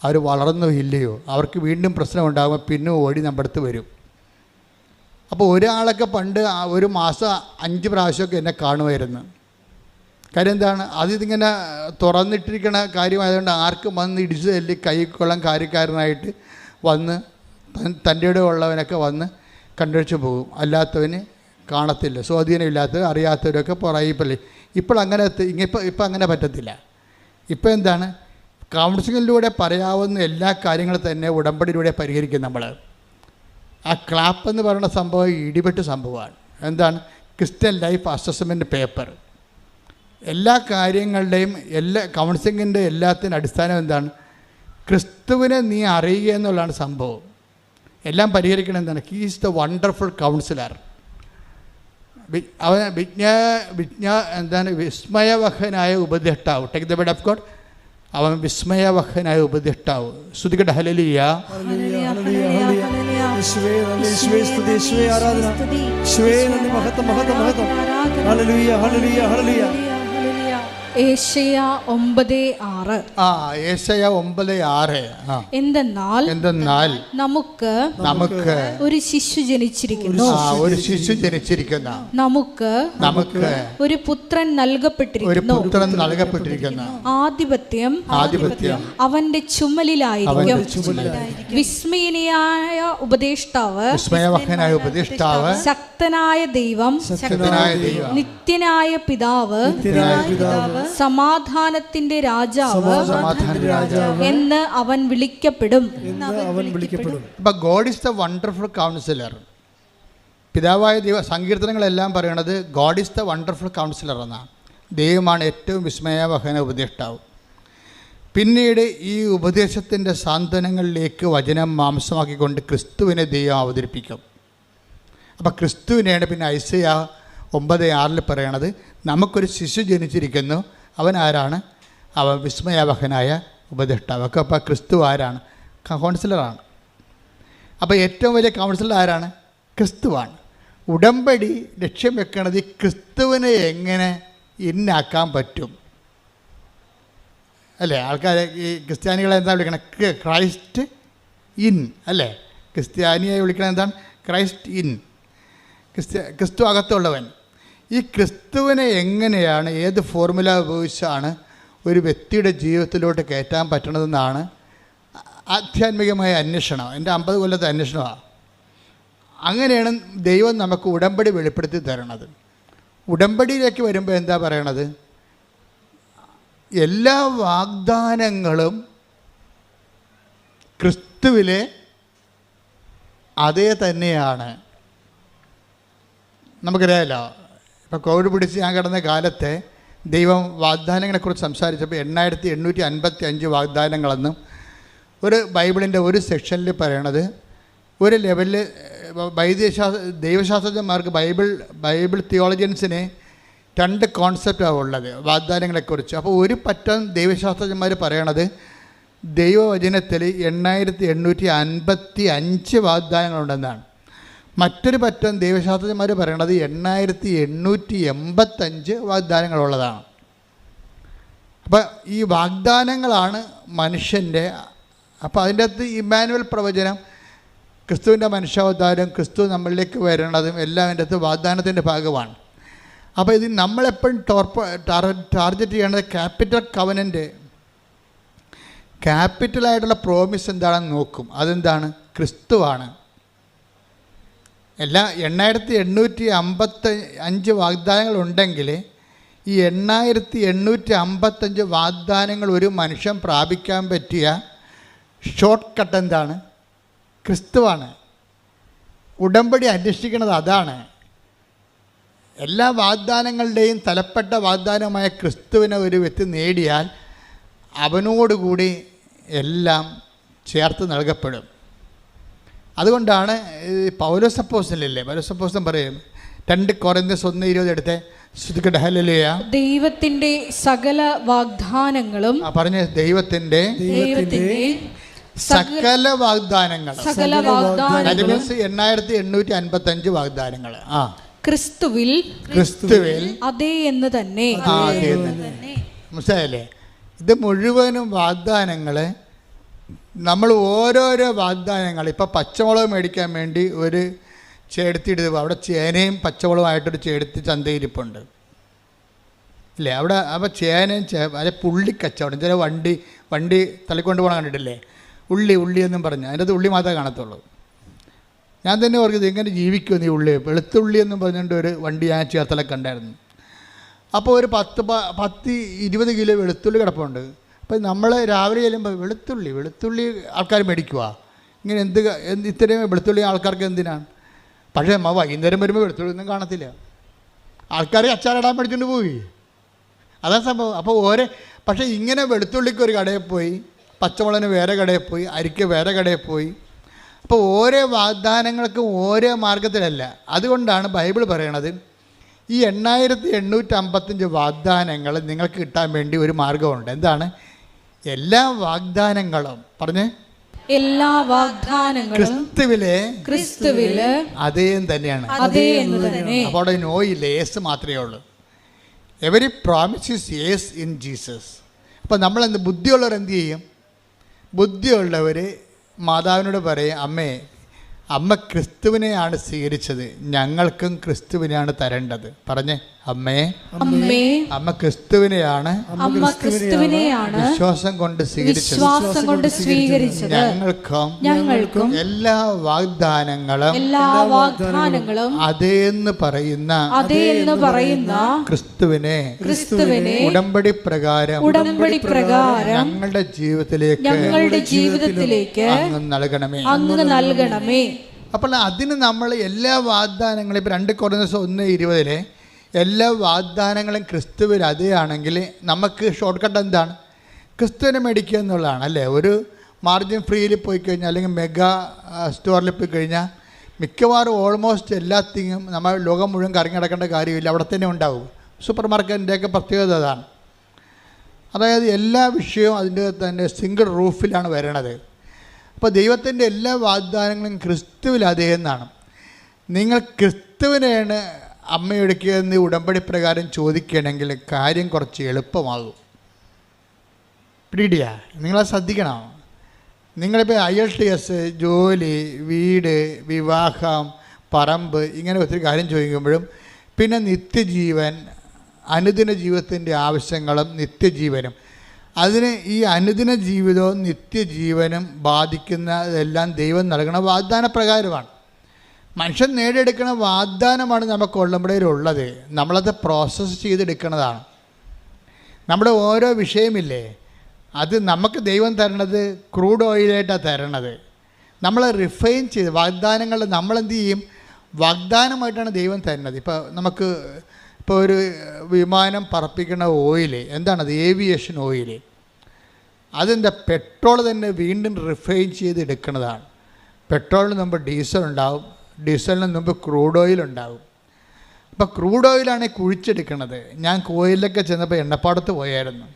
അവർ വളർന്നോ ഇല്ലയോ, അവർക്ക് വീണ്ടും പ്രശ്നം ഉണ്ടാകുമ്പോൾ പിന്നെ ഓടി നമ്മുടെ അടുത്ത് വരും. അപ്പോൾ ഒരാളൊക്കെ പണ്ട് ഒരു മാസം 5 പ്രാവശ്യമൊക്കെ എന്നെ കാണുമായിരുന്നു. കാര്യം എന്താണ്? അതിങ്ങനെ തുറന്നിട്ടിരിക്കണ കാര്യമായതുകൊണ്ട് ആർക്കും വന്ന് ഇടിച്ചു തല്ലി കൈക്കൊള്ളാൻ കാര്യക്കാരനായിട്ട് വന്ന് തൻ്റെ ഇടം ഉള്ളവനൊക്കെ വന്ന് കണ്ടുവച്ച് പോകും. അല്ലാത്തവന് കാണത്തില്ല. സ്വാധീനമില്ലാത്തവർ അറിയാത്തവരൊക്കെ പുറകിപ്പല്ലേ. ഇപ്പോൾ അങ്ങനെ ഇപ്പം അങ്ങനെ പറ്റത്തില്ല. ഇപ്പം എന്താണ്? കൗൺസിലിങ്ങിലൂടെ പറയാവുന്ന എല്ലാ കാര്യങ്ങളും തന്നെ ഉടമ്പടിയിലൂടെ പരിഹരിക്കും നമ്മൾ. ആ ക്ലാപ്പ് എന്ന് പറയുന്ന സംഭവം ഇടിപെട്ട് സംഭവമാണ്. എന്താണ്? Christian life assessment paper. എല്ലാ കാര്യങ്ങളുടെയും കൗൺസിലിങ്ങിൻ്റെ എല്ലാത്തിൻ്റെ അടിസ്ഥാനം എന്താണ്? ക്രിസ്തുവിനെ നീ അറിയുക എന്നുള്ളതാണ് സംഭവം. എല്ലാം പരിഹരിക്കണം. എന്താണ്? He is the wonderful councillor. അവൻ എന്താണ്? വിസ്മയവഹനായ ഉപദേഷ്ടാവ്. Take the word of God. അവൻ വിസ്മയവഹനായ ഉപദേഷ്ടാവ്. ശ്രുതികട ഹല്ലേലൂയ. ഏശയ്യ 9:6. ഏശയ്യ 9:6. എന്തെന്നാൽ നമുക്ക് ഒരു ശിശു ജനിച്ചിരിക്കുന്നു, ഒരു ശിശു ജനിച്ചിരിക്കുന്ന, നമുക്ക് ഒരു പുത്രൻ നൽകപ്പെട്ടിരിക്കുന്നു, ആധിപത്യം അവന്റെ ചുമലിലായിരിക്കും. വിസ്മയനായ ഉപദേഷ്ടാവ്, ശക്തനായ ദൈവം, നിത്യനായ പിതാവ്, സമാധാനത്തിന്റെ രാജാവ് എന്ന് അവൻ വിളിക്കപ്പെടും. God is the wonderful councillor. പിതാവായ ദൈവ സങ്കീർത്തനങ്ങളെല്ലാം പറയണത് God is the wonderful councillor എന്നാണ്. ദൈവമാണ് ഏറ്റവും വിസ്മയവഹന ഉപദേഷ്ടാവ്. പിന്നീട് ഈ ഉപദേശത്തിൻ്റെ സാന്ത്വനങ്ങളിലേക്ക് വചനം മാംസമാക്കിക്കൊണ്ട് ക്രിസ്തുവിനെ ദൈവം അവതരിപ്പിക്കും. അപ്പോൾ ക്രിസ്തുവിനെയാണ് പിന്നെ ഐസയ്യ 9:6 പറയണത്. നമുക്കൊരു ശിശു ജനിച്ചിരിക്കുന്നു. അവൻ ആരാണ്? അവൻ വിസ്മയാവഹനായ ഉപദേഷ്ടാവ്. ഒക്കെ അപ്പോൾ ക്രിസ്തു ആരാണ്? കൗൺസിലറാണ്. അപ്പോൾ ഏറ്റവും വലിയ കൗൺസിലർ ആരാണ്? ക്രിസ്തുവാണ്. ഉടമ്പടി ലക്ഷ്യം വെക്കണത് ക്രിസ്തുവിനെ എങ്ങനെ ഇന്നാക്കാൻ പറ്റും അല്ലേ? ആൾക്കാരെ ഈ ക്രിസ്ത്യാനികളെ എന്താ വിളിക്കണം? ക്രൈസ്റ്റ് ഇൻ അല്ലേ? ക്രിസ്ത്യാനിയെ വിളിക്കണം എന്താണ്? Christ in. ക്രിസ്തു അകത്തുള്ളവൻ. ഈ ക്രിസ്തുവിനെ എങ്ങനെയാണ്, ഏത് ഫോർമുല ഉപയോഗിച്ചാണ് ഒരു വ്യക്തിയുടെ ജീവിതത്തിലോട്ട് കയറ്റാൻ പറ്റണതെന്നാണ് ആധ്യാത്മികമായ അന്വേഷണം. എൻ്റെ 50 കൊല്ലത്തെ അന്വേഷണമാണ്. അങ്ങനെയാണ് ദൈവം നമുക്ക് ഉടമ്പടി വെളിപ്പെടുത്തി തരണത്. ഉടമ്പടിയിലേക്ക് വരുമ്പോൾ എന്താ പറയണത്? എല്ലാ വാഗ്ദാനങ്ങളും ക്രിസ്തുവിലെ അതേ തന്നെയാണ്. നമുക്കറിയാമല്ലോ, ഇപ്പോൾ കോവിഡ് പിടിച്ച് ഞാൻ കിടന്ന കാലത്തെ ദൈവം വാഗ്ദാനങ്ങളെക്കുറിച്ച് സംസാരിച്ചപ്പോൾ 8855 വാഗ്ദാനങ്ങളെന്നും ഒരു ബൈബിളിൻ്റെ ഒരു സെക്ഷനിൽ പറയണത്, ഒരു ലെവലിൽ ദൈവശാസ്ത്രജ്ഞന്മാർക്ക് ബൈബിൾ തിയോളജിയൻസിന് 2 കോൺസെപ്റ്റാണ് ഉള്ളത് വാഗ്ദാനങ്ങളെക്കുറിച്ച്. അപ്പോൾ ഒരു പറ്റം ദൈവശാസ്ത്രജ്ഞന്മാർ പറയണത് ദൈവവചനത്തിൽ 8855 വാഗ്ദാനങ്ങളുണ്ടെന്നാണ്. മറ്റൊരു പറ്റം ദൈവശാസ്ത്രജ്ഞന്മാർ പറയണത് 8885 വാഗ്ദാനങ്ങളുള്ളതാണ്. അപ്പോൾ ഈ വാഗ്ദാനങ്ങളാണ് മനുഷ്യൻ്റെ. അപ്പോൾ അതിൻ്റെ അകത്ത് ഇമ്മാനുവൽ പ്രവചനം, ക്രിസ്തുവിൻ്റെ മനുഷ്യാവതാരം, ക്രിസ്തു നമ്മളിലേക്ക് വരണതും എല്ലാം അതിൻ്റെ അകത്ത് വാഗ്ദാനത്തിൻ്റെ ഭാഗമാണ്. അപ്പോൾ ഇത് നമ്മളെപ്പോഴും ടാർഗറ്റ് ചെയ്യേണ്ടത് ക്യാപിറ്റൽ കവനൻ്റ്, ക്യാപിറ്റലായിട്ടുള്ള പ്രോമിസ് എന്താണെന്ന് നോക്കും. അതെന്താണ്? ക്രിസ്തുവാണ്. എല്ലാ 8855 വാഗ്ദാനങ്ങളുണ്ടെങ്കിൽ ഈ 8855 വാഗ്ദാനങ്ങൾ ഒരു മനുഷ്യൻ പ്രാപിക്കാൻ പറ്റിയ ഷോർട്ട് കട്ട് എന്താണ്? ക്രിസ്തുവാണ്. ഉടമ്പടി അന്വേഷിക്കുന്നത് അതാണ്. എല്ലാ വാഗ്ദാനങ്ങളുടെയും തലപ്പെട്ട വാഗ്ദാനമായ ക്രിസ്തുവിനെ ഒരു വ്യക്തി നേടിയാൽ അവനോടുകൂടി എല്ലാം ചേർത്ത് നൽകപ്പെടും. അതുകൊണ്ടാണ് പൗലോസ് അപ്പോസ്തലനില്ലേ, പൗലോസ് അപ്പോസ്തലൻ പറയും 2 കൊരിന്ത്യർ 1:20 എടുത്തേ. ശ്രുതികട ഹല്ലേലൂയ. ദൈവത്തിന്റെ സകല വാഗ്ദാനങ്ങളും പറഞ്ഞ ദൈവത്തിന്റെ സകല വാഗ്ദാനങ്ങൾ. സകല വാഗ്ദാനങ്ങളും 8855 വാഗ്ദാനങ്ങൾ. ക്രിസ്തുവിൽ അതേ എന്ന് തന്നെ. മനസ്സിലായല്ലേ? ഇത് മുഴുവനും വാഗ്ദാനങ്ങൾ. നമ്മൾ ഓരോരോ വാഗ്ദാനങ്ങൾ, ഇപ്പം പച്ചമുളക് മേടിക്കാൻ വേണ്ടി ഒരു ചേടത്തിയിട്ട് അവിടെ ചേനയും പച്ചമുളകുമായിട്ടൊരു ചേടത്തി ചന്തയിരിപ്പുണ്ട് ഇല്ലേ? അവിടെ അപ്പോൾ ചേനയും അല്ലെ പുള്ളി കച്ചവടം. ചില വണ്ടി തള്ളിക്കൊണ്ട് പോകണം കണ്ടിട്ടില്ലേ? ഉള്ളി എന്നും പറഞ്ഞ് അതിൻ്റെ ഉള്ളി മാത്രമേ കാണത്തുള്ളൂ. ഞാൻ തന്നെ ഓർക്കുന്നത് എങ്ങനെ ജീവിക്കുമോ നീ ഉള്ളി, വെളുത്തുള്ളി എന്നും പറഞ്ഞുകൊണ്ട് ഒരു വണ്ടി ഞാൻ ചേർത്തലൊക്കെ കണ്ടായിരുന്നു. അപ്പോൾ ഒരു 10-20 കിലോ വെളുത്തുള്ളി കിടപ്പുണ്ട്. അപ്പം നമ്മൾ രാവിലെ ചെല്ലുമ്പോൾ വെളുത്തുള്ളി ആൾക്കാർ മേടിക്കുക. ഇങ്ങനെ ഇത്രയും വെളുത്തുള്ളി ആൾക്കാർക്ക് എന്തിനാണ്? പക്ഷേ വൈകുന്നേരം വരുമ്പോൾ വെളുത്തുള്ളി ഒന്നും കാണത്തില്ല. ആൾക്കാർ അച്ചാറിടാൻ മേടിച്ചുകൊണ്ട് പോയി. അതാണ് സംഭവം. അപ്പോൾ പക്ഷേ ഇങ്ങനെ വെളുത്തുള്ളിക്ക് ഒരു കടയിൽ പോയി, പച്ചമുളകിന് വേറെ കടയിൽ പോയി, അരിക്ക് വേറെ കടയിൽ പോയി. അപ്പോൾ ഓരോ വാഗ്ദാനങ്ങൾക്കും ഓരോ മാർഗത്തിലല്ല. അതുകൊണ്ടാണ് ബൈബിൾ പറയണത് ഈ 8855 വാഗ്ദാനങ്ങൾ നിങ്ങൾക്ക് കിട്ടാൻ വേണ്ടി ഒരു മാർഗമുണ്ട്. എന്താണ്? എല്ലാ വാഗ്ദാനങ്ങളും എല്ലാ വാഗ്ദാനങ്ങളും ക്രിസ്തുവിലെ അതേ തന്നെയാണ്. അപ്പോൾ അവിടെ നോയില്ല, യേസ് മാത്രമേ ഉള്ളൂ. Every promise is yes in Jesus. അപ്പോൾ നമ്മളെന്ത് ബുദ്ധിയുള്ളവർ എന്ത് ചെയ്യും? ബുദ്ധിയുള്ളവർ മാതാവിനോട് പറയും, അമ്മ ക്രിസ്തുവിനെയാണ് സ്വീകരിച്ചത്, ഞങ്ങൾക്കും ക്രിസ്തുവിനെയാണ് തരേണ്ടത്. അമ്മ ക്രിസ്തുവിനെയാണ് വിശ്വാസം കൊണ്ട് സ്വീകരിച്ചത്. ഞങ്ങൾക്കും എല്ലാ വാഗ്ദാനങ്ങളും അതേന്ന് പറയുന്ന ക്രിസ്തുവിനെ ഉടമ്പടി പ്രകാരം ഞങ്ങളുടെ ജീവിതത്തിലേക്ക് അങ്ങ് നൽകണമേ. അപ്പോൾ അതിന് നമ്മൾ എല്ലാ വാഗ്ദാനങ്ങളും ഇപ്പോൾ 2 കൊരിന്ത്യർ 1:20 എല്ലാ വാഗ്ദാനങ്ങളും ക്രിസ്തുവിൽ അതേയാണെങ്കിൽ നമുക്ക് ഷോർട്ട് കട്ട് എന്താണ്? ക്രിസ്തുവിനെ മേടിക്കുക എന്നുള്ളതാണ് അല്ലേ? ഒരു മാർജിൻ ഫ്രീയിൽ പോയി കഴിഞ്ഞാൽ അല്ലെങ്കിൽ മെഗാ സ്റ്റോറിൽ പോയി കഴിഞ്ഞാൽ മിക്കവാറും ഓൾമോസ്റ്റ് എല്ലാത്തിനും നമ്മൾ ലോകം മുഴുവൻ കറങ്ങി നടക്കേണ്ട കാര്യമില്ല, അവിടെ തന്നെ ഉണ്ടാവും. സൂപ്പർ മാർക്കറ്റിൻ്റെയൊക്കെ പ്രത്യേകത അതാണ്. അതായത് എല്ലാ വിഷയവും അതിൻ്റെ തന്നെ സിംഗിൾ റൂഫിലാണ് വരണത്. അപ്പോൾ ദൈവത്തിൻ്റെ എല്ലാ വാഗ്ദാനങ്ങളും ക്രിസ്തുവിൽ അതേ എന്നാണ്. നിങ്ങൾ ക്രിസ്തുവിനെയാണ് അമ്മയൊടുക്കിയെന്ന് ഉടമ്പടി പ്രകാരം ചോദിക്കുകയാണെങ്കിൽ കാര്യം കുറച്ച് എളുപ്പമാകും. പിടിയാ, നിങ്ങളത് ശ്രദ്ധിക്കണം. നിങ്ങളിപ്പോൾ IELTS, ജോലി, വീട്, വിവാഹം, പറമ്പ്, ഇങ്ങനെ ഒത്തിരി കാര്യം ചോദിക്കുമ്പോഴും പിന്നെ നിത്യജീവൻ, അനുദിന ജീവിതത്തിൻ്റെ ആവശ്യങ്ങളും നിത്യജീവനും, അതിന് ഈ അനുദിന ജീവിതവും നിത്യജീവനും ബാധിക്കുന്നതെല്ലാം ദൈവം നൽകണ വാഗ്ദാന പ്രകാരമാണ്. മനുഷ്യൻ നേടിയെടുക്കുന്ന വാഗ്ദാനമാണ് നമുക്ക് ഉള്ളത്. നമ്മളത് പ്രോസസ്സ് ചെയ്തെടുക്കുന്നതാണ്. നമ്മുടെ ഓരോ വിഷയമില്ലേ, അത് നമുക്ക് ദൈവം തരണത് ക്രൂഡ് ഓയിലായിട്ടാണ് തരണത്. നമ്മൾ റിഫൈൻ ചെയ്ത് വാഗ്ദാനങ്ങൾ നമ്മളെന്ത് ചെയ്യും? വാഗ്ദാനമായിട്ടാണ് ദൈവം തരുന്നത്. ഇപ്പോൾ ഒരു വിമാനം പറപ്പിക്കുന്ന ഓയിൽ എന്താണത്? Aviation oil. അതെന്താ? പെട്രോൾ തന്നെ വീണ്ടും റിഫൈൻ ചെയ്ത് എടുക്കുന്നതാണ്. പെട്രോളിന് മുമ്പ് ഡീസൽ ഉണ്ടാവും, ഡീസലിന് മുമ്പ് ക്രൂഡ് ഓയിൽ ഉണ്ടാവും. അപ്പോൾ ക്രൂഡ് ഓയിലാണ് കുഴിച്ചെടുക്കുന്നത്. ഞാൻ കോയിലൊക്കെ ചെന്നപ്പോൾ എണ്ണപ്പാടത്ത് പോയായിരുന്നു.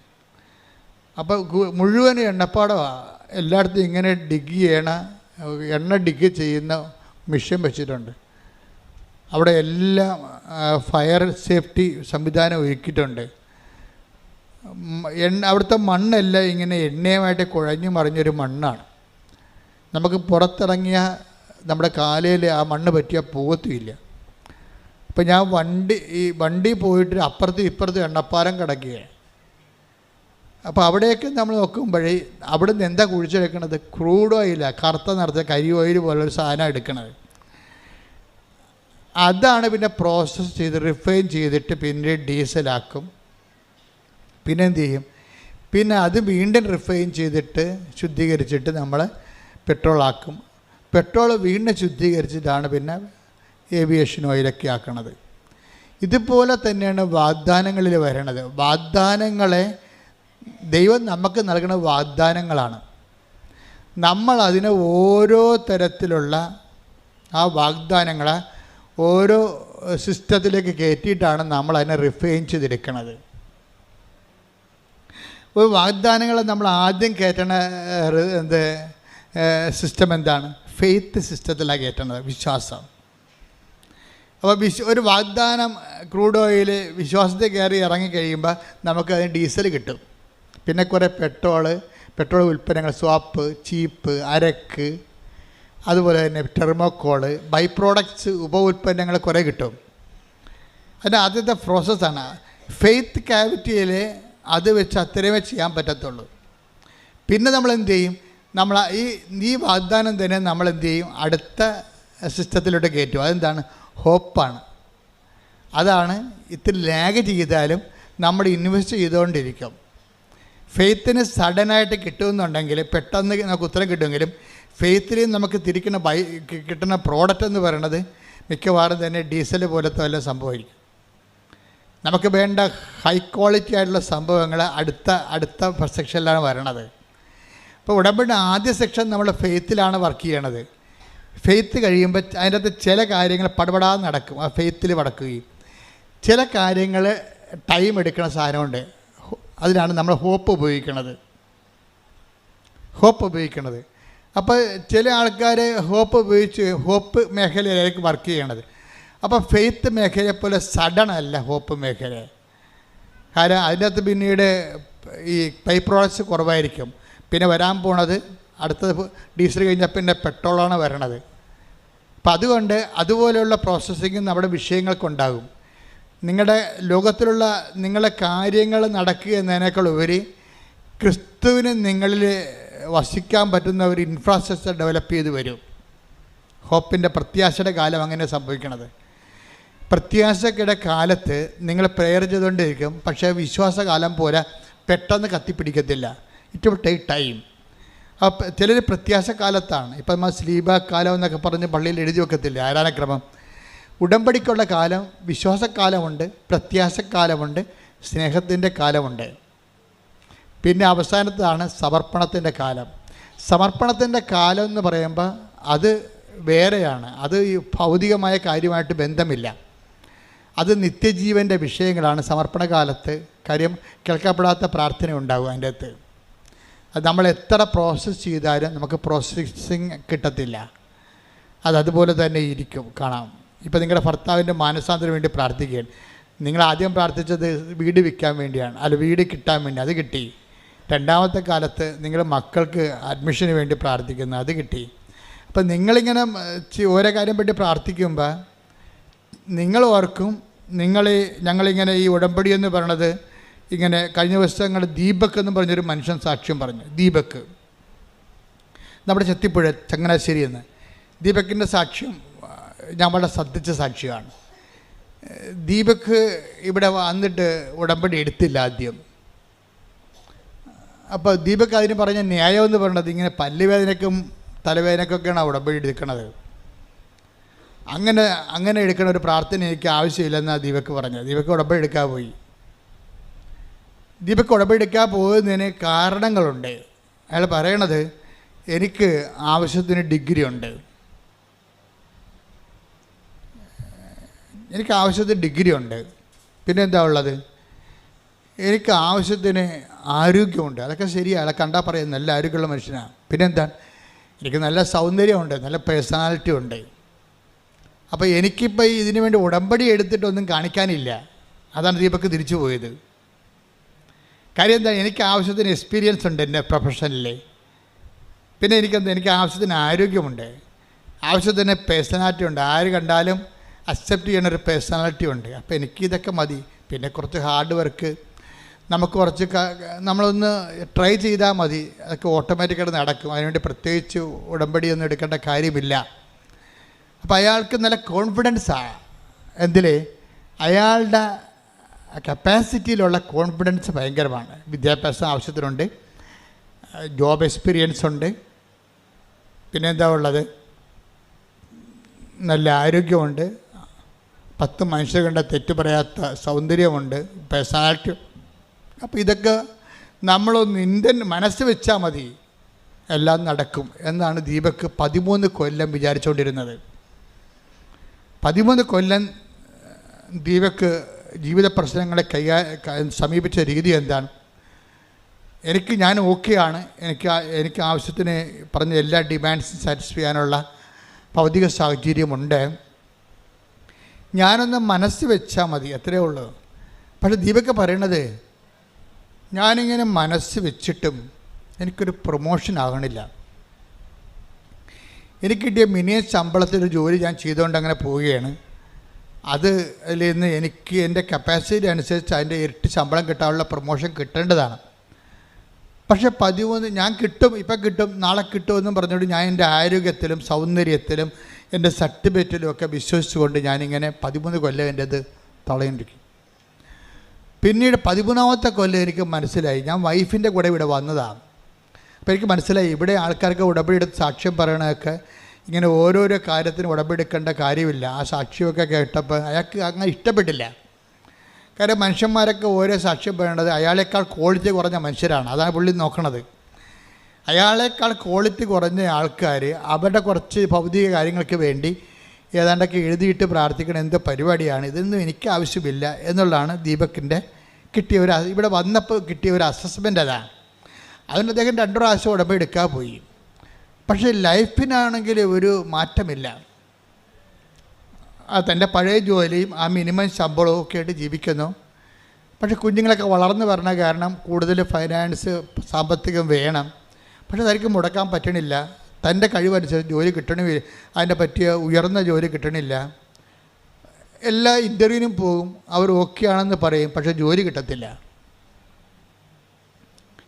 അപ്പോൾ മുഴുവൻ എണ്ണപ്പാടമാണ്. എല്ലായിടത്തും ഇങ്ങനെ എണ്ണ ഡിഗ് ചെയ്യുന്ന മെഷീൻ വെച്ചിട്ടുണ്ട്. അവിടെ എല്ലാം ഫയർ സേഫ്റ്റി സംവിധാനം ഒരുക്കിയിട്ടുണ്ട്. അവിടുത്തെ മണ്ണെല്ലാം ഇങ്ങനെ എണ്ണയുമായിട്ട് കുഴഞ്ഞു മറിഞ്ഞൊരു മണ്ണാണ്. നമുക്ക് പുറത്തിറങ്ങിയ നമ്മുടെ കാലയിൽ ആ മണ്ണ് പറ്റിയാൽ പോകത്തുമില്ല. അപ്പം ഞാൻ വണ്ടി പോയിട്ട് അപ്പുറത്തും ഇപ്പുറത്തും എണ്ണപ്പാലം കിടക്കുകയാണ്. അപ്പോൾ അവിടെയൊക്കെ നമ്മൾ നോക്കുമ്പോഴേ അവിടെ നിന്ന് എന്താ കുഴിച്ചെടുക്കണത്? ക്രൂഡ് ഓയിലാണ്, കറുത്ത നിറച്ച കരി ഓയിൽ പോലൊരു സാധനം എടുക്കണത്. അതാണ് പിന്നെ പ്രോസസ്സ് ചെയ്ത് റിഫൈൻ ചെയ്തിട്ട് പിന്നെ ഡീസലാക്കും. പിന്നെ എന്ത് ചെയ്യും? പിന്നെ അത് വീണ്ടും റിഫൈൻ ചെയ്തിട്ട് ശുദ്ധീകരിച്ചിട്ട് നമ്മൾ പെട്രോളാക്കും. പെട്രോൾ വീണ്ടും ശുദ്ധീകരിച്ചിട്ടാണ് പിന്നെ ഏവിയേഷൻ ഓയിലൊക്കെ ആക്കണത്. ഇതുപോലെ തന്നെയാണ് വാഗ്ദാനങ്ങളിൽ വരണത്. വാഗ്ദാനങ്ങളെ ദൈവം നമുക്ക് നൽകുന്ന വാഗ്ദാനങ്ങളാണ്. നമ്മൾ അതിനെ ഓരോ തരത്തിലുള്ള ആ വാഗ്ദാനങ്ങളെ ഓരോ സിസ്റ്റത്തിലേക്ക് കയറ്റിയിട്ടാണ് നമ്മൾ അതിനെ റിഫൈൻ ചെയ്തെടുക്കുന്നത്. ഒരു വാഗ്ദാനങ്ങളെ നമ്മൾ ആദ്യം കയറ്റണ സിസ്റ്റം എന്താണ്? ഫെയ്ത്ത് സിസ്റ്റത്തിലാണ് കയറ്റുന്നത്, വിശ്വാസം. അപ്പോൾ ഒരു വാഗ്ദാനം ക്രൂഡ് ഓയിൽ വിശ്വാസത്തിൽ കയറി ഇറങ്ങിക്കഴിയുമ്പോൾ നമുക്കതിന് ഡീസൽ കിട്ടും. പിന്നെ കുറേ പെട്രോൾ ഉൽപ്പന്നങ്ങൾ, സ്വാപ്പ്, ചീപ്പ്, അരക്ക്, അതുപോലെ തന്നെ ടെർമോക്കോള്, ബൈ പ്രോഡക്ട്സ്, ഉപ ഉൽപ്പന്നങ്ങൾ കുറേ കിട്ടും. അതിൻ്റെ ആദ്യത്തെ പ്രോസസ്സാണ്. ഫെയ്ത്ത് ക്യാവിറ്റിയിൽ അത് വെച്ച് അത്രയുമേ ചെയ്യാൻ പറ്റത്തുള്ളൂ. പിന്നെ നമ്മൾ എന്ത് ചെയ്യും? നമ്മൾ ഈ വാഗ്ദാനം തന്നെ നമ്മൾ എന്ത് ചെയ്യും? അടുത്ത സിസ്റ്റത്തിലോട്ട് കയറ്റും. അതെന്താണ്? ഹോപ്പാണ്. അതാണ് ഇത്തിരി ലാഗ് ചെയ്താലും നമ്മൾ ഇൻവെസ്റ്റ് ചെയ്തുകൊണ്ടിരിക്കും. ഫെയ്ത്തിന് സഡനായിട്ട് കിട്ടുമെന്നുണ്ടെങ്കിൽ പെട്ടെന്ന് നമുക്ക് ഉത്തരം കിട്ടുമെങ്കിലും ഫെയ്ത്തിൽ നമുക്ക് കിട്ടുന്ന പ്രോഡക്റ്റ് എന്ന് പറയുന്നത് മിക്കവാറും തന്നെ ഡീസൽ പോലത്തെ വല്ല സംഭവമായിരിക്കും. നമുക്ക് വേണ്ട ഹൈ ക്വാളിറ്റി ആയിട്ടുള്ള സംഭവങ്ങൾ അടുത്ത സെക്ഷനിലാണ് വരണത്. അപ്പോൾ ഉടമ്പടി ആദ്യ സെക്ഷൻ നമ്മൾ ഫെയ്ത്തിലാണ് വർക്ക് ചെയ്യണത്. ഫെയ്ത്ത് കഴിയുമ്പോൾ അതിൻ്റെ അകത്ത് ചില കാര്യങ്ങൾ പടപടാതെ നടക്കും. ആ ഫെയ്ത്തിൽ നടക്കുകയും ചില കാര്യങ്ങൾ ടൈം എടുക്കുന്ന സാധനമുണ്ട്. അതിനാണ് നമ്മൾ ഹോപ്പ് ഉപയോഗിക്കുന്നത്. അപ്പോൾ ചില ആൾക്കാർ ഹോപ്പ് മേഖലയിലേക്ക് വർക്ക് ചെയ്യണത്. അപ്പോൾ ഫെയ്ത്ത് മേഖലയെ പോലെ സഡൻ അല്ല ഹോപ്പ് മേഖല. കാരണം അതിനകത്ത് പിന്നീട് ഈ ബൈ പ്രോഡക്ട്സ് കുറവായിരിക്കും. പിന്നെ വരാൻ പോണത് അടുത്തത് ഡീസൽ കഴിഞ്ഞാൽ പിന്നെ പെട്രോളാണ് വരണത്. അപ്പം അതുകൊണ്ട് അതുപോലെയുള്ള പ്രോസസ്സിങ് നമ്മുടെ വിഷയങ്ങൾക്കുണ്ടാകും. നിങ്ങളുടെ ലോകത്തിലുള്ള നിങ്ങളുടെ കാര്യങ്ങൾ നടക്കുക എന്നതിനേക്കാൾ ഉപരി ക്രിസ്തുവിന് നിങ്ങളിൽ വസിക്കാൻ പറ്റുന്ന ഒരു ഇൻഫ്രാസ്ട്രക്ചർ ഡെവലപ്പ് ചെയ്ത് വരും. ഹോപ്പിൻ്റെ പ്രത്യാശയുടെ കാലം അങ്ങനെ സംഭവിക്കണത്. പ്രത്യാശയുടെ കാലത്ത് നിങ്ങൾ പ്രെയർ ചെയ്തുകൊണ്ടിരിക്കും. പക്ഷേ വിശ്വാസകാലം പോലെ പെട്ടെന്ന് കത്തിപ്പിടിക്കത്തില്ല. It will take time. അപ്പോൾ ചിലർ പ്രത്യാശക്കാലത്താണ്. ഇപ്പം നമ്മൾ സ്ലീബ കാലം എന്നൊക്കെ പറഞ്ഞ് പള്ളിയിൽ എഴുതി വെക്കത്തില്ല ആരാധനക്രമം. ഉടമ്പടിക്കുള്ള കാലം വിശ്വാസക്കാലമുണ്ട്, പ്രത്യാശക്കാലമുണ്ട്, സ്നേഹത്തിൻ്റെ കാലമുണ്ട്. പിന്നെ അവസാനത്താണ് സമർപ്പണത്തിൻ്റെ കാലം. സമർപ്പണത്തിൻ്റെ കാലം എന്ന് പറയുമ്പോൾ അത് വേറെയാണ്. അത് ഈ ഭൗതികമായ കാര്യമായിട്ട് ബന്ധമില്ല. അത് നിത്യജീവൻ്റെ വിഷയങ്ങളാണ് സമർപ്പണ കാലത്ത്. കാര്യം കേൾക്കപ്പെടാത്ത പ്രാർത്ഥന ഉണ്ടാകും അതിൻ്റെ അകത്ത്. അത് നമ്മൾ എത്ര പ്രോസസ്സ് ചെയ്താലും നമുക്ക് പ്രോസസ്സിങ് കിട്ടത്തില്ല. അതുപോലെ തന്നെ ഇരിക്കും. കാണാം. ഇപ്പോൾ നിങ്ങളുടെ ഭർത്താവിൻ്റെ മാനസാന്തരം വേണ്ടി പ്രാർത്ഥിക്കുകയാണ്. നിങ്ങൾ ആദ്യം പ്രാർത്ഥിച്ചത് വീട് വിൽക്കാൻ വേണ്ടിയാണ്, അല്ല വീട് കിട്ടാൻ വേണ്ടി, അത് കിട്ടി. രണ്ടാമത്തെ കാലത്ത് നിങ്ങൾ മക്കൾക്ക് അഡ്മിഷന് വേണ്ടി പ്രാർത്ഥിക്കുന്നു, അത് കിട്ടി. അപ്പം നിങ്ങളിങ്ങനെ ഓരോ കാര്യം പറ്റി പ്രാർത്ഥിക്കുമ്പോൾ നിങ്ങൾ ഓർക്കും, ഞങ്ങളിങ്ങനെ ഈ ഉടമ്പടി എന്ന് പറയണത് ഇങ്ങനെ കഴിഞ്ഞ ദിവസങ്ങൾ ദീപക് എന്ന് പറഞ്ഞൊരു മനുഷ്യൻ സാക്ഷ്യം പറഞ്ഞു. ദീപക് നമ്മുടെ ചെത്തിപ്പുഴ ചങ്ങനാശ്ശേരി എന്ന്. ദീപക്കിൻ്റെ സാക്ഷ്യം ഞാൻ വളരെ ശ്രദ്ധിച്ച സാക്ഷ്യമാണ്. ദീപക് ഇവിടെ വന്നിട്ട് ഉടമ്പടി എടുത്തില്ല ആദ്യം. അപ്പോൾ ദീപക് അതിന് പറഞ്ഞ ന്യായം എന്ന് പറയുന്നത് ഇങ്ങനെ പല്ലുവേദനയ്ക്കും തലവേദനയ്ക്കൊക്കെയാണ് ഉടമ്പടി എടുക്കണത്. അങ്ങനെ എടുക്കണ ഒരു പ്രാർത്ഥന എനിക്ക് ആവശ്യമില്ലെന്നാണ് ദീപക് പറഞ്ഞത്. ദീപക് ഉടമ്പടി എടുക്കാൻ പോയി. ദീപക് ഉടമ്പടി എടുക്കാൻ പോകുന്നതിന് കാരണങ്ങളുണ്ട്. അയാൾ പറയണത് എനിക്ക് ആവശ്യത്തിന് ഡിഗ്രി ഉണ്ട്, പിന്നെ എന്താ ഉള്ളത്, എനിക്ക് ആവശ്യത്തിന് ആരോഗ്യമുണ്ട്. അതൊക്കെ ശരിയാണ്, അയാളെ കണ്ടാൽ പറയുന്നത് നല്ല ആരോഗ്യമുള്ള മനുഷ്യനാണ്. പിന്നെന്താണ്, എനിക്ക് നല്ല സൗന്ദര്യമുണ്ട്, നല്ല പേഴ്സണാലിറ്റി ഉണ്ട്. അപ്പോൾ എനിക്കിപ്പോൾ ഇതിനു വേണ്ടി ഉടമ്പടി എടുത്തിട്ടൊന്നും കാണിക്കാനില്ല. അതാണ് ദീപക് തിരിച്ചു പോയത്. കാര്യം എന്താണ്, എനിക്ക് ആവശ്യത്തിന് എക്സ്പീരിയൻസ് ഉണ്ട് എൻ്റെ പ്രൊഫഷനിൽ. പിന്നെ എനിക്ക് ആവശ്യത്തിന് ആരോഗ്യമുണ്ട്, ആവശ്യത്തിന് പേഴ്സണാലിറ്റി ഉണ്ട്, ആര് കണ്ടാലും അക്സെപ്റ്റ് ചെയ്യണ ഒരു പേഴ്സണാലിറ്റി ഉണ്ട്. അപ്പോൾ എനിക്കിതൊക്കെ മതി. പിന്നെ കുറച്ച് ഹാർഡ് വർക്ക്, നമുക്ക് കുറച്ച് നമ്മളൊന്ന് ട്രൈ ചെയ്താൽ മതി, അതൊക്കെ ഓട്ടോമാറ്റിക്കായിട്ട് നടക്കും. അതിനുവേണ്ടി പ്രത്യേകിച്ച് ഉടമ്പടിയൊന്നും എടുക്കേണ്ട കാര്യമില്ല. അപ്പോൾ അയാൾക്ക് നല്ല കോൺഫിഡൻസാണ്. എന്തിൽ? അയാളുടെ കപ്പാസിറ്റിയിലുള്ള കോൺഫിഡൻസ് ഭയങ്കരമാണ്. വിദ്യാഭ്യാസം ആവശ്യത്തിനുണ്ട്, ജോബ് എക്സ്പീരിയൻസ് ഉണ്ട്, പിന്നെ എന്താ ഉള്ളത്, നല്ല ആരോഗ്യമുണ്ട്, 10 മനുഷ്യർ കണ്ട തെറ്റ് പറയാത്ത സൗന്ദര്യമുണ്ട്, പേഴ്സണാലിറ്റി. അപ്പോൾ ഇതൊക്കെ നമ്മളൊന്ന് മനസ്സ് വെച്ചാൽ മതി, എല്ലാം നടക്കും എന്നാണ് ദീപക് 13 കൊല്ലം വിചാരിച്ചുകൊണ്ടിരുന്നത്. 13 കൊല്ലം ദീപക് ജീവിത പ്രശ്നങ്ങളെ സമീപിച്ച രീതി എന്താണ്? ഞാൻ ഓക്കെയാണ്, എനിക്ക് ആവശ്യത്തിന് പറഞ്ഞ എല്ലാ ഡിമാൻഡ്സും സാറ്റിസ്ഫൈ ചെയ്യാനുള്ള ഭൗതിക സാഹചര്യമുണ്ട്, ഞാനൊന്ന് മനസ്സ് വെച്ചാൽ മതി, അത്രയേ ഉള്ളൂ. പക്ഷേ ദീപക് പറയണത്, ഞാനിങ്ങനെ മനസ്സ് വെച്ചിട്ടും എനിക്കൊരു പ്രൊമോഷൻ ആകണില്ല. എനിക്ക് കിട്ടിയ മിനിമം ശമ്പളത്തിലൊരു ജോലി ഞാൻ ചെയ്തുകൊണ്ട് അങ്ങനെ പോവുകയാണ്. അതിൽ നിന്ന് എനിക്ക് എൻ്റെ കപ്പാസിറ്റി അനുസരിച്ച് അതിൻ്റെ ഇരട്ടി ശമ്പളം കിട്ടാനുള്ള പ്രൊമോഷൻ കിട്ടേണ്ടതാണ്. പക്ഷേ 13 ഞാൻ കിട്ടും, ഇപ്പം കിട്ടും, നാളെ കിട്ടുമെന്നും പറഞ്ഞുകൊണ്ട് ഞാൻ എൻ്റെ ആരോഗ്യത്തിലും സൗന്ദര്യത്തിലും എൻ്റെ സർട്ടിഫിക്കറ്റിലും ഒക്കെ വിശ്വസിച്ചുകൊണ്ട് ഞാനിങ്ങനെ 13 കൊല്ലം എൻ്റെ ഇത് തളയിരിക്കും. പിന്നീട് 13ാമത്തെ കൊല്ലം എനിക്ക് മനസ്സിലായി, ഞാൻ വൈഫിൻ്റെ കൂടെ ഇവിടെ വന്നതാണ്. അപ്പോൾ എനിക്ക് മനസ്സിലായി, ഇവിടെ ആൾക്കാർക്ക് ഉടമ്പടിയെടുത്ത് സാക്ഷ്യം പറയണതൊക്കെ ഇങ്ങനെ ഓരോരോ കാര്യത്തിന് ഉടമ്പെടുക്കേണ്ട കാര്യമില്ല. ആ സാക്ഷ്യമൊക്കെ കേട്ടപ്പോൾ അയാൾക്ക് അങ്ങനെ ഇഷ്ടപ്പെട്ടില്ല. കാരണം മനുഷ്യന്മാരൊക്കെ ഓരോ സാക്ഷ്യം പറയേണ്ടത് അയാളേക്കാൾ ക്വാളിറ്റി കുറഞ്ഞ മനുഷ്യരാണ്. അതാണ് പുള്ളി നോക്കണത്. അയാളേക്കാൾ ക്വാളിറ്റി കുറഞ്ഞ ആൾക്കാർ അവരുടെ കുറച്ച് ഭൗതിക കാര്യങ്ങൾക്ക് വേണ്ടി ഏതാണ്ടൊക്കെ എഴുതിയിട്ട് പ്രാർത്ഥിക്കണം, എന്ത് പരിപാടിയാണ്, ഇതൊന്നും എനിക്ക് ആവശ്യമില്ല എന്നുള്ളതാണ് ദീപകിൻ്റെ ഇവിടെ വന്നപ്പോൾ കിട്ടിയ ഒരു അസസ്മെൻ്റ്. അതാണ്. അതിന് അദ്ദേഹം 2 പ്രാവശ്യം ഉടമ്പെടുക്കാൻ പോയി. പക്ഷേ ലൈഫിനാണെങ്കിൽ ഒരു മാറ്റമില്ല. തൻ്റെ പഴയ ജോലിയും ആ മിനിമം ശമ്പളവും ഒക്കെ ആയിട്ട് ജീവിക്കുന്നു. പക്ഷേ കുഞ്ഞുങ്ങളൊക്കെ വളർന്നു വരണ കാരണം കൂടുതൽ ഫൈനാൻസ് സാമ്പത്തികം വേണം. പക്ഷേ തനിക്ക് മുടക്കാൻ പറ്റണില്ല. തൻ്റെ കഴിവനുസരിച്ച് ജോലി കിട്ടണമില്ല, അതിൻ്റെ പറ്റിയ ഉയർന്ന ജോലി കിട്ടണില്ല. എല്ലാ ഇൻ്റർവ്യൂവിനും പോകും, അവർ ഓക്കെ ആണെന്ന് പറയും, പക്ഷേ ജോലി കിട്ടത്തില്ല.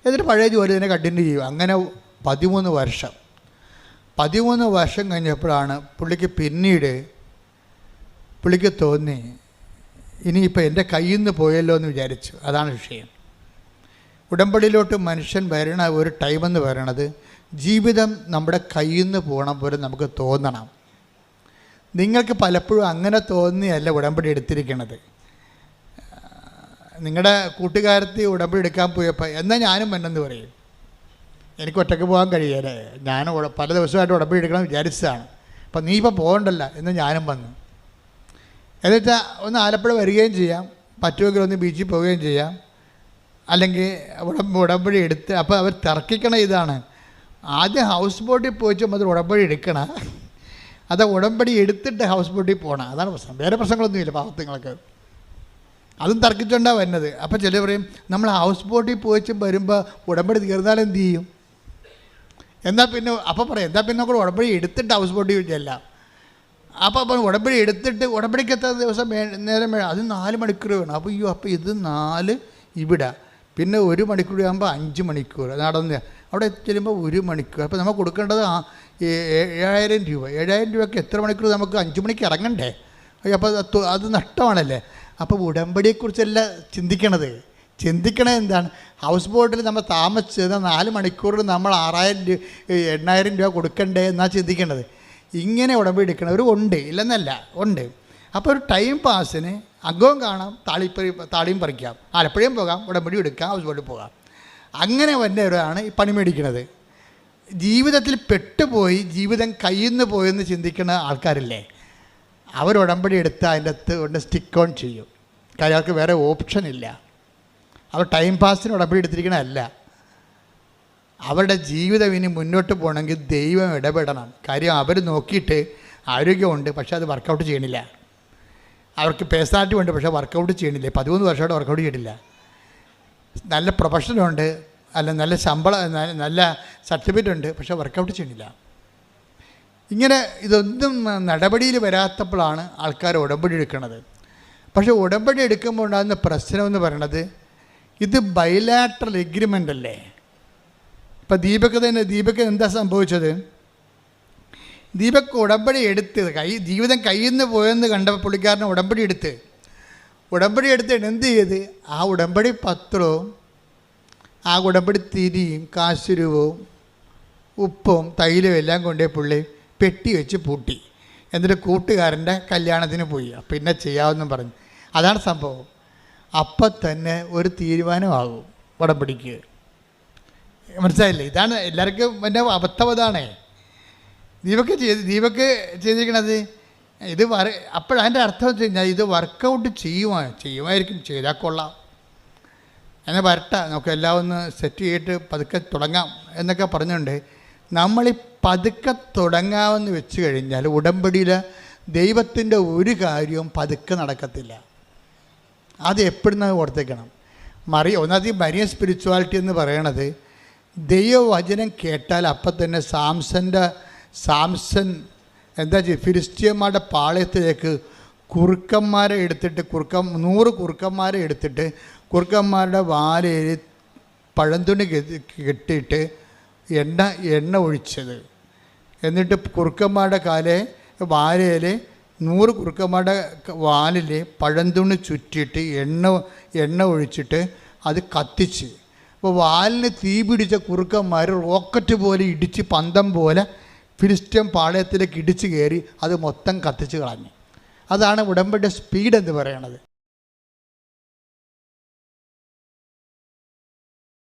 എന്നിട്ട് പഴയ ജോലി തന്നെ കണ്ടിന്യൂ ചെയ്യും. അങ്ങനെ 13 വർഷം കഴിഞ്ഞപ്പോഴാണ് പുള്ളിക്ക് തോന്നി, ഇനിയിപ്പോൾ എൻ്റെ കയ്യിൽ നിന്ന് പോയല്ലോ എന്ന് വിചാരിച്ചു. അതാണ് വിഷയം. ഉടമ്പടിയിലോട്ട് മനുഷ്യൻ വരണ ഒരു ടൈമെന്ന് പറയണത് ജീവിതം നമ്മുടെ കയ്യിൽ നിന്ന് പോകണം പോലെ നമുക്ക് തോന്നണം. നിങ്ങൾക്ക് പലപ്പോഴും അങ്ങനെ തോന്നിയല്ല ഉടമ്പടി എടുത്തിരിക്കണത്. നിങ്ങളുടെ കൂട്ടുകാരത്തി ഉടമ്പടി എടുക്കാൻ പോയപ്പോൾ എന്നാൽ ഞാനും വന്നെന്ന് പറയും. എനിക്ക് ഒറ്റയ്ക്ക് പോകാൻ കഴിയല്ലേ, ഞാൻ പല ദിവസമായിട്ട് ഉടമ്പടി എടുക്കണം വിചാരിച്ചതാണ്, അപ്പം നീ ഇപ്പോൾ പോകണ്ടല്ല എന്ന് ഞാനും വന്നു. എന്നുവെച്ചാൽ ഒന്ന് ആലപ്പുഴ വരികയും ചെയ്യാം, പറ്റുമെങ്കിൽ ഒന്ന് ബീച്ചിൽ പോവുകയും ചെയ്യാം, അല്ലെങ്കിൽ ഉടമ്പടി എടുത്ത്. അപ്പോൾ അവർ തർക്കിക്കണ ഇതാണ്, ആദ്യം ഹൗസ് ബോട്ടിൽ പോയിച്ചും അത് ഉടമ്പടി എടുക്കണം, അത് ഉടമ്പടി എടുത്തിട്ട് ഹൗസ് ബോട്ടിൽ പോകണം. അതാണ് പ്രശ്നം. വേറെ പ്രശ്നങ്ങളൊന്നുമില്ല പാവത്തുങ്ങൾക്ക്. അതും തർക്കിച്ചുകൊണ്ടാണ് വരുന്നത്. അപ്പോൾ ചില പറയും, നമ്മൾ ഹൗസ് ബോട്ടിൽ പോയിച്ചും വരുമ്പോൾ ഉടമ്പടി തീർന്നാൽ എന്ത് ചെയ്യും? എന്നാൽ പിന്നെ നമുക്ക് ഉടമ്പടി എടുത്തിട്ട് ഹൗസ് ബോട്ടിൽ ചെല്ലാം. അപ്പോൾ ഉടമ്പടി എടുത്തിട്ട് ഉടമ്പടിക്ക് എത്ര ദിവസം നേരം വേണം? അത് 4 മണിക്കൂർ വേണം. അപ്പോൾ ഇത് 4 ഇവിടെ, പിന്നെ 1 മണിക്കൂർ ആകുമ്പോൾ 5 മണിക്കൂർ നടന്ന് അവിടെ ചെല്ലുമ്പോൾ 1 മണിക്കൂർ. അപ്പോൾ നമുക്ക് കൊടുക്കേണ്ടത് 7,000 രൂപ. 7,000 രൂപയ്ക്ക് എത്ര മണിക്കൂർ? നമുക്ക് 5 മണിക്ക് ഇറങ്ങണ്ടേ? അപ്പോൾ അത് നഷ്ടമാണല്ലേ. അപ്പോൾ ഉടമ്പടിയെക്കുറിച്ചല്ല ചിന്തിക്കണത് എന്താണ്? ഹൗസ് ബോട്ടിൽ നമ്മൾ താമസിച്ചത് 4 മണിക്കൂറിൽ നമ്മൾ 8,000 രൂപ കൊടുക്കണ്ടേ എന്നാണ് ചിന്തിക്കേണ്ടത്. ഇങ്ങനെ ഉടമ്പടി എടുക്കണവർ ഉണ്ട്, ഇല്ലെന്നല്ല, ഉണ്ട്. അപ്പോൾ ഒരു ടൈം പാസിന് അകവും കാണാം, താളിയും പറിക്കാം, ആലപ്പുഴയും പോകാം, ഉടമ്പടി എടുക്കാം, ഹൗസ് ബോട്ടിൽ പോകാം. അങ്ങനെ വന്നവരാണ് ഈ പണി മേടിക്കുന്നത്. ജീവിതത്തിൽ പെട്ടുപോയി ജീവിതം കയ്യിൽ നിന്ന് പോയെന്ന് ചിന്തിക്കുന്ന ആൾക്കാരില്ലേ, അവർ ഉടമ്പടി എടുത്ത് അതിൻ്റെ അകത്ത് കൊണ്ട് സ്റ്റിക്ക് ഓൺ ചെയ്യും. കാര്യം അവർക്ക് വേറെ ഓപ്ഷൻ ഇല്ല. അവർ ടൈം പാസിന് ഉടമ്പടി എടുത്തിരിക്കണമല്ല. അവരുടെ ജീവിതം ഇനി മുന്നോട്ട് പോകണമെങ്കിൽ ദൈവം ഇടപെടണം. കാര്യം അവർ നോക്കിയിട്ട് ആരോഗ്യമുണ്ട്, പക്ഷേ അത് വർക്കൗട്ട് ചെയ്യണില്ല. അവർക്ക് പേഴ്സണാലിറ്റി ഉണ്ട്, പക്ഷേ വർക്കൗട്ട് ചെയ്യണില്ല. 13 വർഷമായിട്ട് വർക്കൗട്ട് ചെയ്തിട്ടില്ല. നല്ല പ്രൊഫഷനുണ്ട്, നല്ല ശമ്പളം, നല്ല സർട്ടിഫിക്കറ്റ് ഉണ്ട്, പക്ഷേ വർക്കൗട്ട് ചെയ്യണില്ല. ഇങ്ങനെ ഇതൊന്നും നടപടിയിൽ വരാത്തപ്പോഴാണ് ആൾക്കാർ ഉടമ്പടി എടുക്കുന്നത്. പക്ഷേ ഉടമ്പടി എടുക്കുമ്പോൾ ഉണ്ടാകുന്ന പ്രശ്നമെന്ന് പറയണത്, ഇത് ബൈലാറ്ററൽ എഗ്രിമെൻ്റ് അല്ലേ. ഇപ്പം ദീപക് എന്താ സംഭവിച്ചത്? ദീപക് ഉടമ്പടി എടുത്ത് ജീവിതം കയ്യിൽ നിന്ന് പോയെന്ന് കണ്ടപ്പോൾ പുള്ളിക്കാരനെ ഉടമ്പടി എടുത്ത് എന്ത് ചെയ്ത്? ആ ഉടമ്പടി പത്രവും ആ ഉടമ്പടി തിരിയും കാശുരൂപവും ഉപ്പും തൈലും എല്ലാം കൊണ്ടേ പുള്ളി പെട്ടി വെച്ച് പൂട്ടി. എന്നിട്ട് കൂട്ടുകാരൻ്റെ കല്യാണത്തിന് പോയി. പിന്നെ ചെയ്യാമെന്നും പറഞ്ഞു. അതാണ് സംഭവം. അപ്പം തന്നെ ഒരു തീരുമാനമാകും ഉടമ്പടിക്ക്. മനസ്സിലായില്ലേ? ഇതാണ് എല്ലാവർക്കും എൻ്റെ അബദ്ധം. അതാണേ ദീപക് ചെയ്തിരിക്കണത്. ഇത് അപ്പോഴതിൻ്റെ അർത്ഥം വെച്ച് കഴിഞ്ഞാൽ ഇത് വർക്കൗട്ട് ചെയ്യുമായിരിക്കും, ചെയ്താൽ കൊള്ളാം. എന്നാൽ വരട്ടെ, നമുക്ക് എല്ലാം ഒന്ന് സെറ്റ് ചെയ്തിട്ട് പതുക്കെ തുടങ്ങാം എന്നൊക്കെ പറഞ്ഞുകൊണ്ട് നമ്മളീ പതുക്കെ തുടങ്ങാമെന്ന് വെച്ച് കഴിഞ്ഞാൽ ഉടമ്പടിയിൽ ദൈവത്തിൻ്റെ ഒരു കാര്യവും പതുക്കെ നടക്കത്തില്ല. അത് എപ്പോഴും ഓർത്തേക്കണം. ഒന്നാമത് മരിയൻ സ്പിരിച്വാലിറ്റി എന്ന് പറയണത് ദൈവവചനം കേട്ടാൽ അപ്പം തന്നെ സാംസൺ എന്താ ചെയ്യുക, ഫിലിസ്ത്യന്മാരുടെ പാളയത്തിലേക്ക് കുറുക്കന്മാരെ എടുത്തിട്ട് 100 കുറുക്കന്മാരെ എടുത്തിട്ട് കുറുക്കന്മാരുടെ വാലയിൽ പഴന്തുണി കെട്ടിയിട്ട് എണ്ണ ഒഴിച്ചത്. എന്നിട്ട് കുറുക്കന്മാരുടെ വാലയിൽ 100 കുറുക്കന്മാരുടെ വാലിൽ പഴന്തുണി ചുറ്റിയിട്ട് എണ്ണ ഒഴിച്ചിട്ട് അത് കത്തിച്ച്. അപ്പോൾ വാലിന് തീ പിടിച്ച കുറുക്കന്മാർ റോക്കറ്റ് പോലെ ഇടിച്ച് പന്തം പോലെ ഫിലിസ്ത്യൻ പാളയത്തിലേക്ക് ഇടിച്ച് കയറി അത് മൊത്തം കത്തിച്ച് കളഞ്ഞു. അതാണ് ഉടമ്പടിയുടെ സ്പീഡ് എന്ന് പറയണത്.